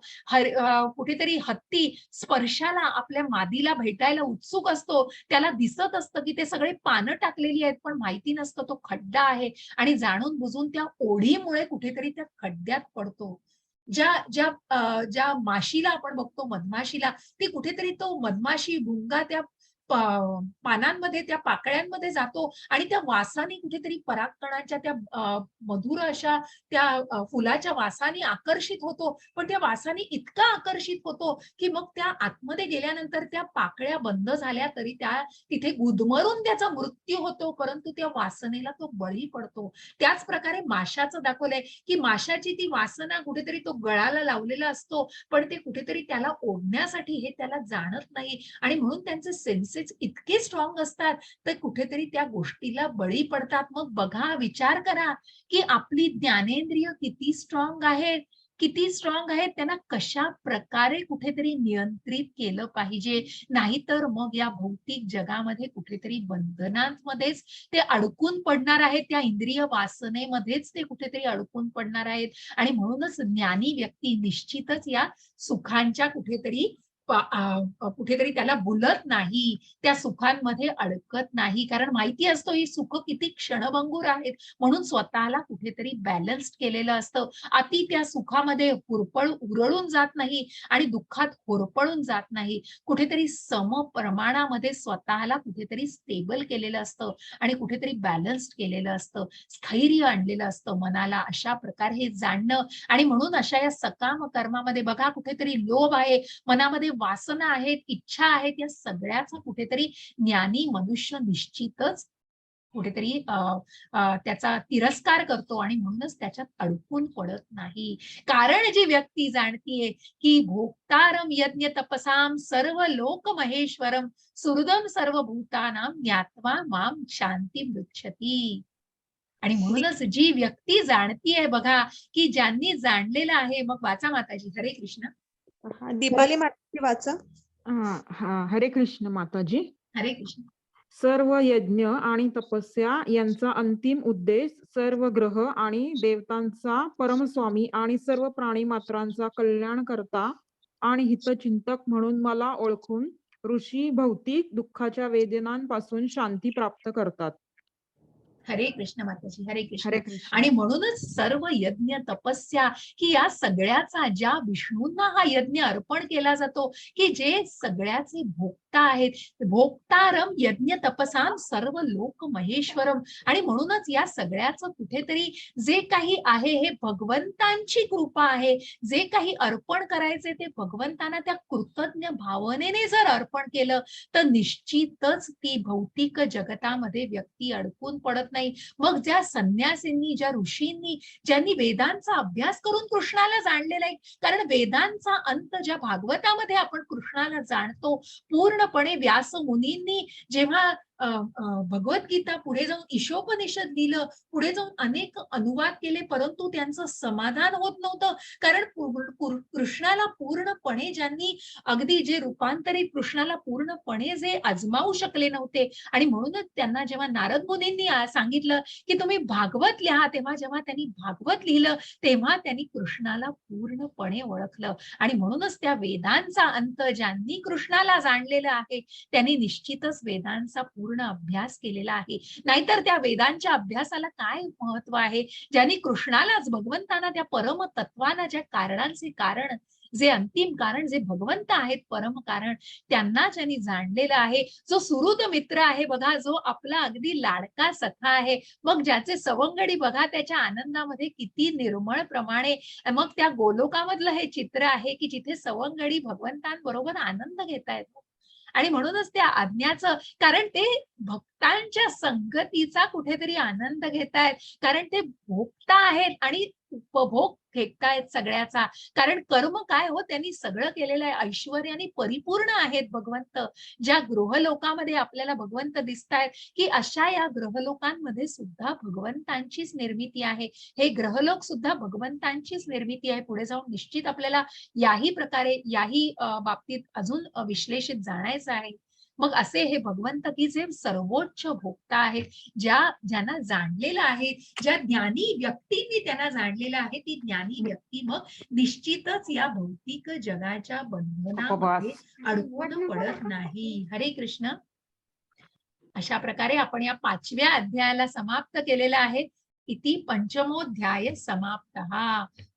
कुठेतरी हत्ती स्पर्शाला आपल्या मादीला भेटायला उत्सुक असतो, त्याला दिसत असतं की ते सगळे पानं टाकलेली आहेत, पण माहिती नसतं तो खड्डा आहे आणि जाणून बुजून त्या ओढीमुळे कुठेतरी त्या खड्ड्यात पडतो. ज्या माशीला आपण बघतो, मधमाशीला, ती कुठेतरी तो मधमाशी भुंगा त्या पानांमध्ये, त्या पाकळ्यांमध्ये जातो आणि त्या वासाने कुठेतरी परागकणांच्या त्या मधुर अशा त्या फुलाच्या वासाने आकर्षित होतो, पण त्या वासाने इतका आकर्षित होतो की मग त्या आतमध्ये गेल्यानंतर त्या पाकळ्या बंद झाल्या तरी त्या तिथे गुदमरून त्याचा मृत्यू होतो, परंतु त्या वासनेला तो बळी पडतो. त्याच प्रकारे माशाचं दाखवलंय की माशाची ती वासना कुठेतरी तो गळाला लावलेला असतो, पण ते कुठेतरी त्याला ओढण्यासाठी हे त्याला जाणत नाही आणि म्हणून त्यांचे सेन्सेस इतके स्ट्रॉंग असतात तर कुठेतरी त्या गोष्टीला बळी पडतात. मग बघा, विचार करा की आपली ज्ञानेंद्रिय किती स्ट्रॉंग आहेत, त्यांना कशा प्रकारे कुठेतरी नियंत्रित केलं पाहिजे, नाहीतर मग या भौतिक जगामध्ये कुठेतरी बंधनांमध्येच ते अडकून पडणार आहेत, त्या इंद्रिय वासनेमध्येच ते कुठेतरी अडकून पडणार आहेत. आणि म्हणूनच ज्ञानी व्यक्ती निश्चितच या सुखांच्या कुठेतरी कुठेतरी त्याला बुलत नाही, त्या सुखांमध्ये अडकत नाही, कारण माहिती असतो ही सुख किती क्षणभंगूर आहेत, म्हणून स्वतःला कुठेतरी बॅलन्स्ड केलेलं असतं. अति त्या सुखामध्ये उरळून जात नाही आणि दुःखात होरपळून जात नाही. कुठेतरी सम प्रमाणामध्ये स्वतःला कुठेतरी स्टेबल केलेलं असतं आणि कुठेतरी बॅलन्स्ड केलेलं असतं, स्थैर्य आणलेलं असतं मनाला. अशा प्रकारे हे जाणणं, आणि म्हणून अशा या सकाम कर्मामध्ये बघा कुठेतरी लोभ आहे, मनामध्ये वासना आहेत, इच्छा आहेत, या सगळ्याचा कुठेतरी ज्ञानी मनुष्य निश्चितच कुठेतरी त्याचा तिरस्कार करतो आणि म्हणूनच त्याच्यात अडकून पडत नाही. कारण जी व्यक्ती जाणतीये की भोक्तारम यज्ञ तपसाम सर्व लोक महेश्वरम सुहृदम सर्वभूतानां ज्ञात्वा माम शांती मृच्छती. आणि म्हणूनच जी व्यक्ती जाणतीये बघा, की ज्यांनी जाणलेलं आहे. मग वाचा माताजी. हरे कृष्ण. दीपाली माताजी वाचा. हरे कृष्ण माताजी. हरे कृष्ण. सर्व यज्ञ आणि तपस्या यांचा अंतिम उद्देश सर्व ग्रह आणि देवतांचा परमस्वामी आणि सर्व प्राणी मात्रांचा कल्याण करता आणि हितचिंतक म्हणून मला ओळखून ऋषी भौतिक दुःखाच्या वेदनांपासून शांती प्राप्त करतात. हरे कृष्ण माताजी. हरे कृष्ण. हरे कृष्ण. आणि म्हणूनच सर्व यज्ञ तपस्या की या सगळ्याचा ज्या विष्णूंना हा यज्ञ अर्पण केला जातो, की जे सगळ्याचे भोक्ता आहेत, भोक्तारम यज्ञ तपसाम सर्व लोक महेश्वरम. आणि म्हणूनच या सगळ्याचं कुठेतरी जे काही आहे हे भगवंतांची कृपा आहे. जे काही अर्पण करायचे ते भगवंतांना त्या कृतज्ञ भावनेने जर अर्पण केलं तर निश्चितच ती भौतिक जगतामध्ये व्यक्ती अडकून पडत नाही. मग ज्या संन्यासींनी, ज्या ऋषींनी, ज्यांनी वेदांचा अभ्यास करून कृष्णाला जाणलेला आहे, कारण वेदांचा अंत ज्या भागवतामध्ये आपण कृष्णाला जाणतो पूर्णपणे, व्यास मुनींनी जेव्हा भगवद्गीता पुढे जाऊन ईशोपनिषद दिलं, पुढे जाऊन अनेक अनुवाद केले, परंतु त्यांचं समाधान होत नव्हतं. कारण कृष्णाला पूर्णपणे ज्यांनी अगदी जे रूपांतरित कृष्णाला पूर्णपणे जे अजमावू शकले नव्हते, आणि म्हणूनच त्यांना जेव्हा नारद मुनींनी सांगितलं की तुम्ही भागवत लिहा, तेव्हा जेव्हा त्यांनी भागवत लिहिलं तेव्हा त्यांनी कृष्णाला पूर्णपणे ओळखलं. आणि म्हणूनच त्या वेदांचा अंत ज्यांनी कृष्णाला जाणलेलं आहे त्यांनी निश्चितच वेदांचा पूर्ण अभ्यास केलेला आहे. नाहीतर त्या वेदांच्या अभ्यासाला काय महत्व आहे? ज्यांनी कृष्णालाच, भगवंतांना, त्या परम तत्वाना, ज्या कारणांचे कारण, जे अंतिम कारण, जे भगवंत आहेत परम कारण, त्यांना ज्यांनी जाणलेलं आहे, जो सुहृद मित्र आहे बघा, जो आपला अगदी लाडका सखा आहे, मग ज्याचे सवंगडी बघा त्याच्या आनंदामध्ये किती निर्मळ प्रमाणे, मग त्या गोलोकामधलं हे चित्र आहे की जिथे सवंगडी भगवंतांबरोबर आनंद घेतायत. आणि म्हणूनच त्या आज्ञाचं, कारण ते भक्तांच्या संगतीचा कुठेतरी आनंद घेतायत, कारण ते भोगता आहेत आणि उपभोग फेकतायत सगळ्याचा. कारण कर्म काय हो, त्यांनी सगळं केलेलं आहे, ऐश्वर्याने परिपूर्ण आहेत भगवंत. ज्या गृहलोकामध्ये आपल्याला भगवंत दिसतायत, की अशा या ग्रहलोकांमध्ये सुद्धा भगवंतांचीच निर्मिती आहे. हे ग्रहलोक सुद्धा भगवंतांचीच निर्मिती आहे. पुढे जाऊन निश्चित आपल्याला याही प्रकारे, याही बाबतीत अजून विश्लेषित जाणायचं आहे. मग असे हे भगवंत की जे सर्वोच्च भोक्ता आहेत, ज्यांना जाणलेलं आहे, ज्या ज्ञानी व्यक्तींनी त्यांना जाणलेलं आहे, ती ज्ञानी व्यक्ती मग निश्चितच या भौतिक जगाच्या बंधनामध्ये अडकून पडत नाही. हरे कृष्ण. अशा प्रकारे आपण या 5व्या अध्यायाला समाप्त केलेलं आहे. इति पंचमोध्याय समाप्त.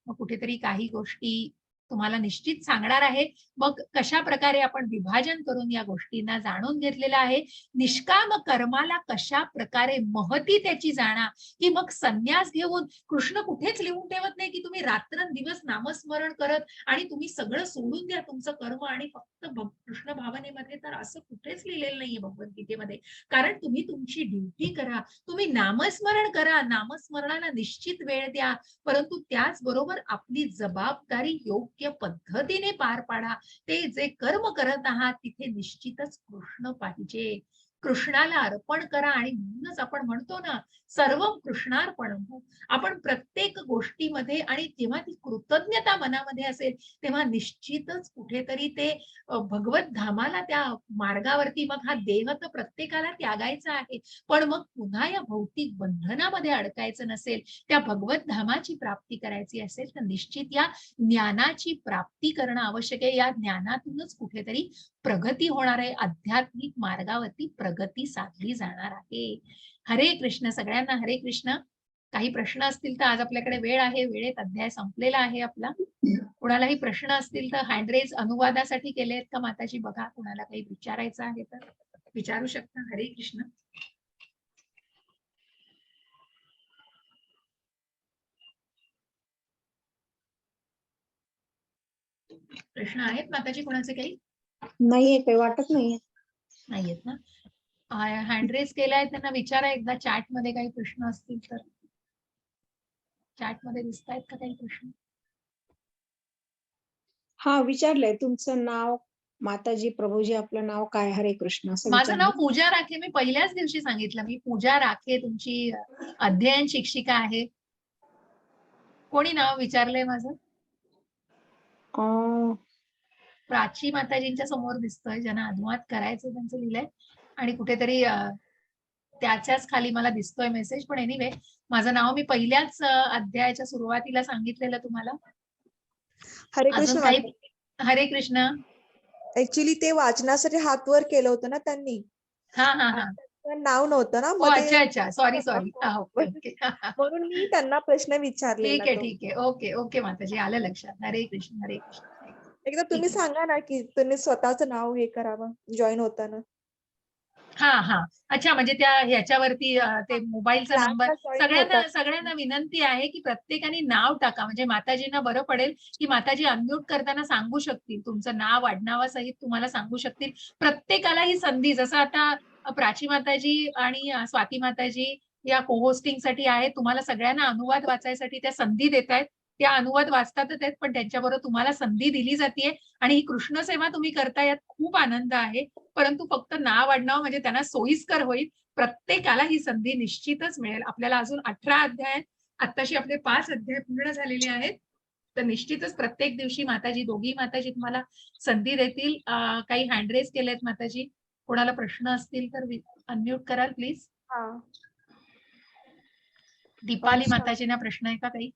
मग कुठेतरी काही गोष्टी तुम्हाला निश्चित सांगणार आहे. मग कशा प्रकारे आपण विभाजन करून या गोष्टींना जाणून घेतलेलं आहे. निष्काम कर्माला कशा प्रकारे महती त्याची जाणा, की मग संन्यास घेऊन कृष्ण कुठेच लिहून ठेवत नाही की तुम्ही रात्रंदिवस नामस्मरण करत आणि तुम्ही सगळं सोडून द्या तुमचं कर्म आणि फक्त कृष्ण भावनेमध्ये, तर असं कुठेच लिहिलेलं नाहीये भगवद्गीतेमध्ये. कारण तुम्ही तुमची ड्युटी करा, तुम्ही नामस्मरण करा, नामस्मरणाला निश्चित वेळ द्या, परंतु त्याचबरोबर आपली जबाबदारी योग्य पद्धतीने पार पाडा. ते जे कर्म करत आहात तिथे निश्चितच कृष्ण पाहिजे. कृष्णाला अर्पण करा. आणि म्हणूनच आपण म्हणतो ना, सर्व कृष्णार्पणम. आपण प्रत्येक गोष्टीमध्ये, आणि जेव्हा ती कृतज्ञता मनामध्ये असेल तेव्हा निश्चितच कुठेतरी ते भगवत धामाला, त्या मार्गावरती, मग हा देह तर प्रत्येकाला त्यागायचा आहे, पण मग पुन्हा या भौतिक बंधनामध्ये अडकायचं नसेल, त्या भगवत धामाची प्राप्ती करायची असेल तर निश्चित या ज्ञानाची प्राप्ती करणं आवश्यक आहे. या ज्ञानातूनच कुठेतरी प्रगती होणार आहे, आध्यात्मिक मार्गावरती प्रगती साधली जाणार आहे. हरे कृष्ण सगळ्यांना. हरे कृष्ण. काही प्रश्न असतील तर, आज आपल्याकडे वेळ आहे, वेळेत अध्याय संपलेला आहे आपला. कुणालाही प्रश्न असतील तर हँडरेज अनुवादासाठी केले आहेत का माताजी? बघा, कुणाला काही विचारायचं आहे तर विचारू शकता. हरे कृष्ण. प्रश्न आहेत माताजी कोणाचे? काही नाहीये, काही वाटत नाहीये. नाहीयेत ना? हँडरेज केलाय, त्यांना विचारा एकदा चॅट मध्ये काही प्रश्न असतील तर. चॅट मध्ये दिसतायत का काही प्रश्न? हा, विचारलंय. तुमचं नाव माताजी, प्रभूजी, आपलं नाव काय? हरे कृष्ण असं माझं नाव विचारलंय. पूजा राखे. मी पहिल्याच दिवशी सांगितलं, मी पूजा राखे, तुमची अध्ययन शिक्षिका आहे. कोणी नाव विचारलंय माझं? अं, प्राची माताजींच्या समोर दिसतोय, ज्यांना अनुवाद करायचं त्यांचं लिहिलंय, आणि कुठेतरी त्याच्याच खाली मला दिसतोय मेसेज. पण एनिवे, माझं नाव मी पहिल्याच अध्यायाच्या सुरुवातीला सांगितलेलं तुम्हाला. हरे अजून कृष्ण काही? माता. हरे कृष्ण. ऍक्च्युली ते वाचनासाठी हात वर केलं होतं ना त्यांनी, हा हा हा. त्यांचं नाव नव्हतं ना, हो, मग अच्छा अच्छा, सॉरी सॉरी. Okay okay. म्हणून मी त्यांना प्रश्न विचारलेला ठीक आहे तो. ठीक आहे. ओके ओके माताजी, आलं लक्षात. हरे कृष्ण. हरे कृष्ण. एकदा तुम्ही ठीक आहे. सांगा ना की तुम्ही स्वतःच नाव हे करावं जॉईन होताना. हा हा. अच्छा, म्हणजे त्या ह्याच्यावरती ते मोबाईलचा नंबर. क्लासला जॉईन सगळ्यांना होतात. सगळ्यांना विनंती आहे की प्रत्येकाने नाव टाका, म्हणजे माताजींना बरं पडेल की माताजी अनम्यूट करताना सांगू शकतील, तुमचं नाव आडनावासहित तुम्हाला सांगू शकतील. प्रत्येकाला ही संधी, जसं आता प्राची माताजी आणि स्वाती माताजी या को-होस्टिंग साठी आहेत, तुम्हाला सगळ्यांना अनुवाद वाचायसाठी त्या संधी देत आहेत. त्या अनुवाद वाचतातच आहेत, पण त्यांच्याबरोबर तुम्हाला संधी दिली जाते, आणि ही कृष्ण सेवा तुम्ही करता, यात खूप आनंद आहे. परंतु फक्त नाव आडनाव म्हणजे त्यांना सोयीस्कर होईल. प्रत्येकाला ही संधी निश्चितच मिळेल. आपल्याला अजून 18 अध्याय, आत्ताशी आपले 5 अध्याय पूर्ण झालेले आहेत. तर निश्चितच प्रत्येक दिवशी माताजी, दोघी माताजी तुम्हाला संधी देतील. काही हँडरेज केलेत माताजी. कोणाला प्रश्न असतील तर अनम्यूट कराल प्लीज. हा. दीपाली माताजींना प्रश्न आहे का काही?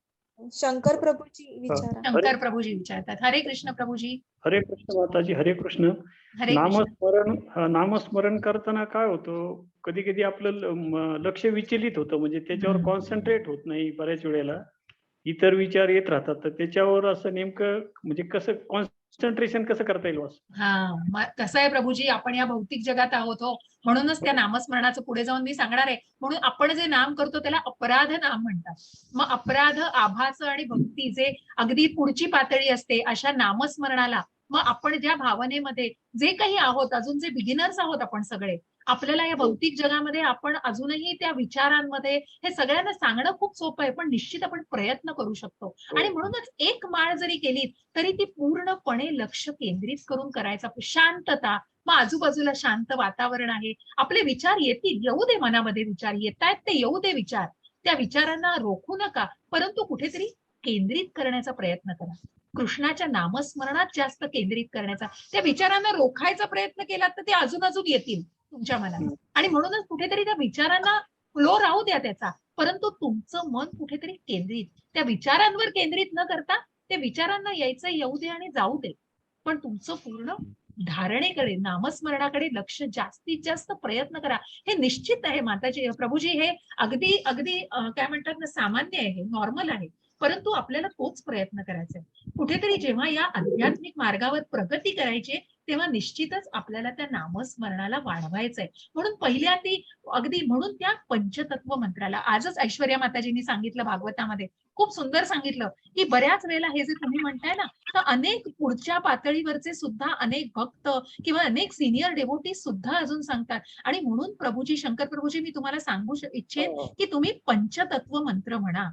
शंकर प्रभूजी विचारा. शंकर प्रभूजी विचारतात. हरे कृष्ण प्रभूजी. हरे कृष्ण माताजी. हरे कृष्ण. हरे कृष्ण. नामस्मरण करताना काय होतं, कधी कधी आपलं लक्ष विचलित होतं, म्हणजे त्याच्यावर कॉन्सन्ट्रेट होत नाही बऱ्याच वेळेला, इतर विचार येत राहतात. तर त्याच्यावर असं नेमकं म्हणजे कसं कॉन्सन्ट्रेशन कसं करता येईल? हा, कसं आहे प्रभूजी, आपण या भौतिक जगात आहोत हो, म्हणूनच त्या नामस्मरणाचं पुढे जाऊन मी सांगणार आहे. म्हणून आपण जे नाम करतो त्याला अपराध नाम म्हणतात. मग अपराध, आभास आणि भक्ती, जे अगदी पुढची पातळी असते, अशा नामस्मरणाला मग आपण ज्या भावनेमध्ये जे काही आहोत, अजून जे बिगिनर्स आहोत आपण सगळे, आपल्याला या भौतिक जगामध्ये आपण अजूनही त्या विचारांमध्ये, हे सगळ्यांना सांगणं खूप सोपं आहे, पण निश्चित आपण प्रयत्न करू शकतो. आणि म्हणूनच एक माळ जरी केली तरी ती पूर्णपणे लक्ष केंद्रित करून करायचा. शांतता, मग आजूबाजूला शांत वातावरण आहे, आपले विचार येतील, येऊ दे, मनामध्ये विचार येत आहेत ते येऊ दे विचार, त्या विचारांना रोखू नका, परंतु कुठेतरी केंद्रित करण्याचा प्रयत्न करा. कृष्णाच्या नामस्मरणात जास्त केंद्रित करण्याचा, त्या विचारांना रोखायचा प्रयत्न केला तर ते अजून अजून येतील तुमच्या मनात, आणि म्हणूनच कुठेतरी त्या विचारांना फ्लो राहू द्या त्याचा, परंतु तुमचं मन कुठेतरी केंद्रित, त्या विचारांवर केंद्रित न करता त्या विचारांना यायचं येऊ दे आणि जाऊ दे, पण तुमचं पूर्ण धारणेकडे, नामस्मरणाकडे लक्ष जास्तीत जास्त प्रयत्न करा. हे निश्चित आहे माताजी, प्रभूजी, हे अगदी अगदी काय म्हणतात ना, सामान्य आहे, नॉर्मल आहे, परंतु आपल्याला तोच प्रयत्न करायचा आहे. कुठेतरी जेव्हा या आध्यात्मिक मार्गावर प्रगती करायची तेव्हा निश्चितच आपल्याला त्या नामस्मरणाला वाढवायचंय. म्हणून पहिल्या ती अगदी, म्हणून त्या पंचतत्व मंत्राला आजच ऐश्वर्या माताजींनी सांगितलं भागवतामध्ये, खूप सुंदर सांगितलं की बऱ्याच वेळेला हे जे तुम्ही म्हणताय ना, तर अनेक पुढच्या पातळीवरचे सुद्धा अनेक भक्त किंवा अनेक सिनियर डेव्होटीज सुद्धा अजून सांगतात. आणि म्हणून प्रभूजी, शंकर प्रभूजी, मी तुम्हाला सांगू इच्छेन की तुम्ही पंचतत्व मंत्र म्हणा.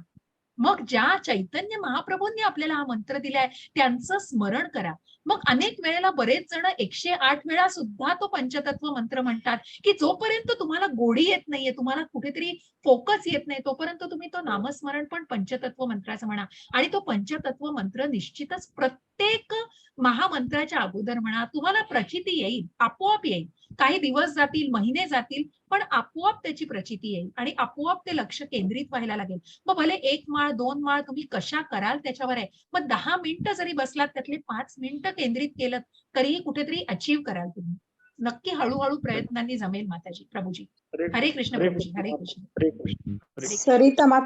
मग ज्या चैतन्य महाप्रभूंनी आपल्याला हा मंत्र दिलाय त्यांचं स्मरण करा. मग अनेक वेळेला बरेच जण 108 वेळा सुद्धा तो पंचतत्व मंत्र म्हणतात, की जोपर्यंत तुम्हाला गोडी येत नाहीये, तुम्हाला कुठेतरी फोकस येत नाही, तोपर्यंत तुम्ही तो नामस्मरण पण पंचतत्व मंत्राचं म्हणा. आणि तो पंचतत्व मंत्र निश्चितच प्रत्येक महामंत्राच्या अगोदर म्हणा. तुम्हाला प्रचिती येईल, आपोआप येईल. काही दिवस जातील, महिने जातील, पण आपोआप त्याची प्रचिती येईल आणि आपोआप ते लक्ष केंद्रित व्हायला लागेल. मग भले 1 माळ 2 माळ तुम्ही कशा कराल त्याच्यावर आहे. मग 10 मिनिटं जरी बसलात, त्यातले 5 मिनिटं केंद्रित केलं तरीही कुठेतरी अचीव कराल तुम्ही. नक्की हळूहळू प्रयत्नांनी जमेल माताजी. प्रभूजी हरे कृष्ण. प्रभूजी हरे कृष्ण. हरे कृष्ण. हरे कृष्ण. सरिता माता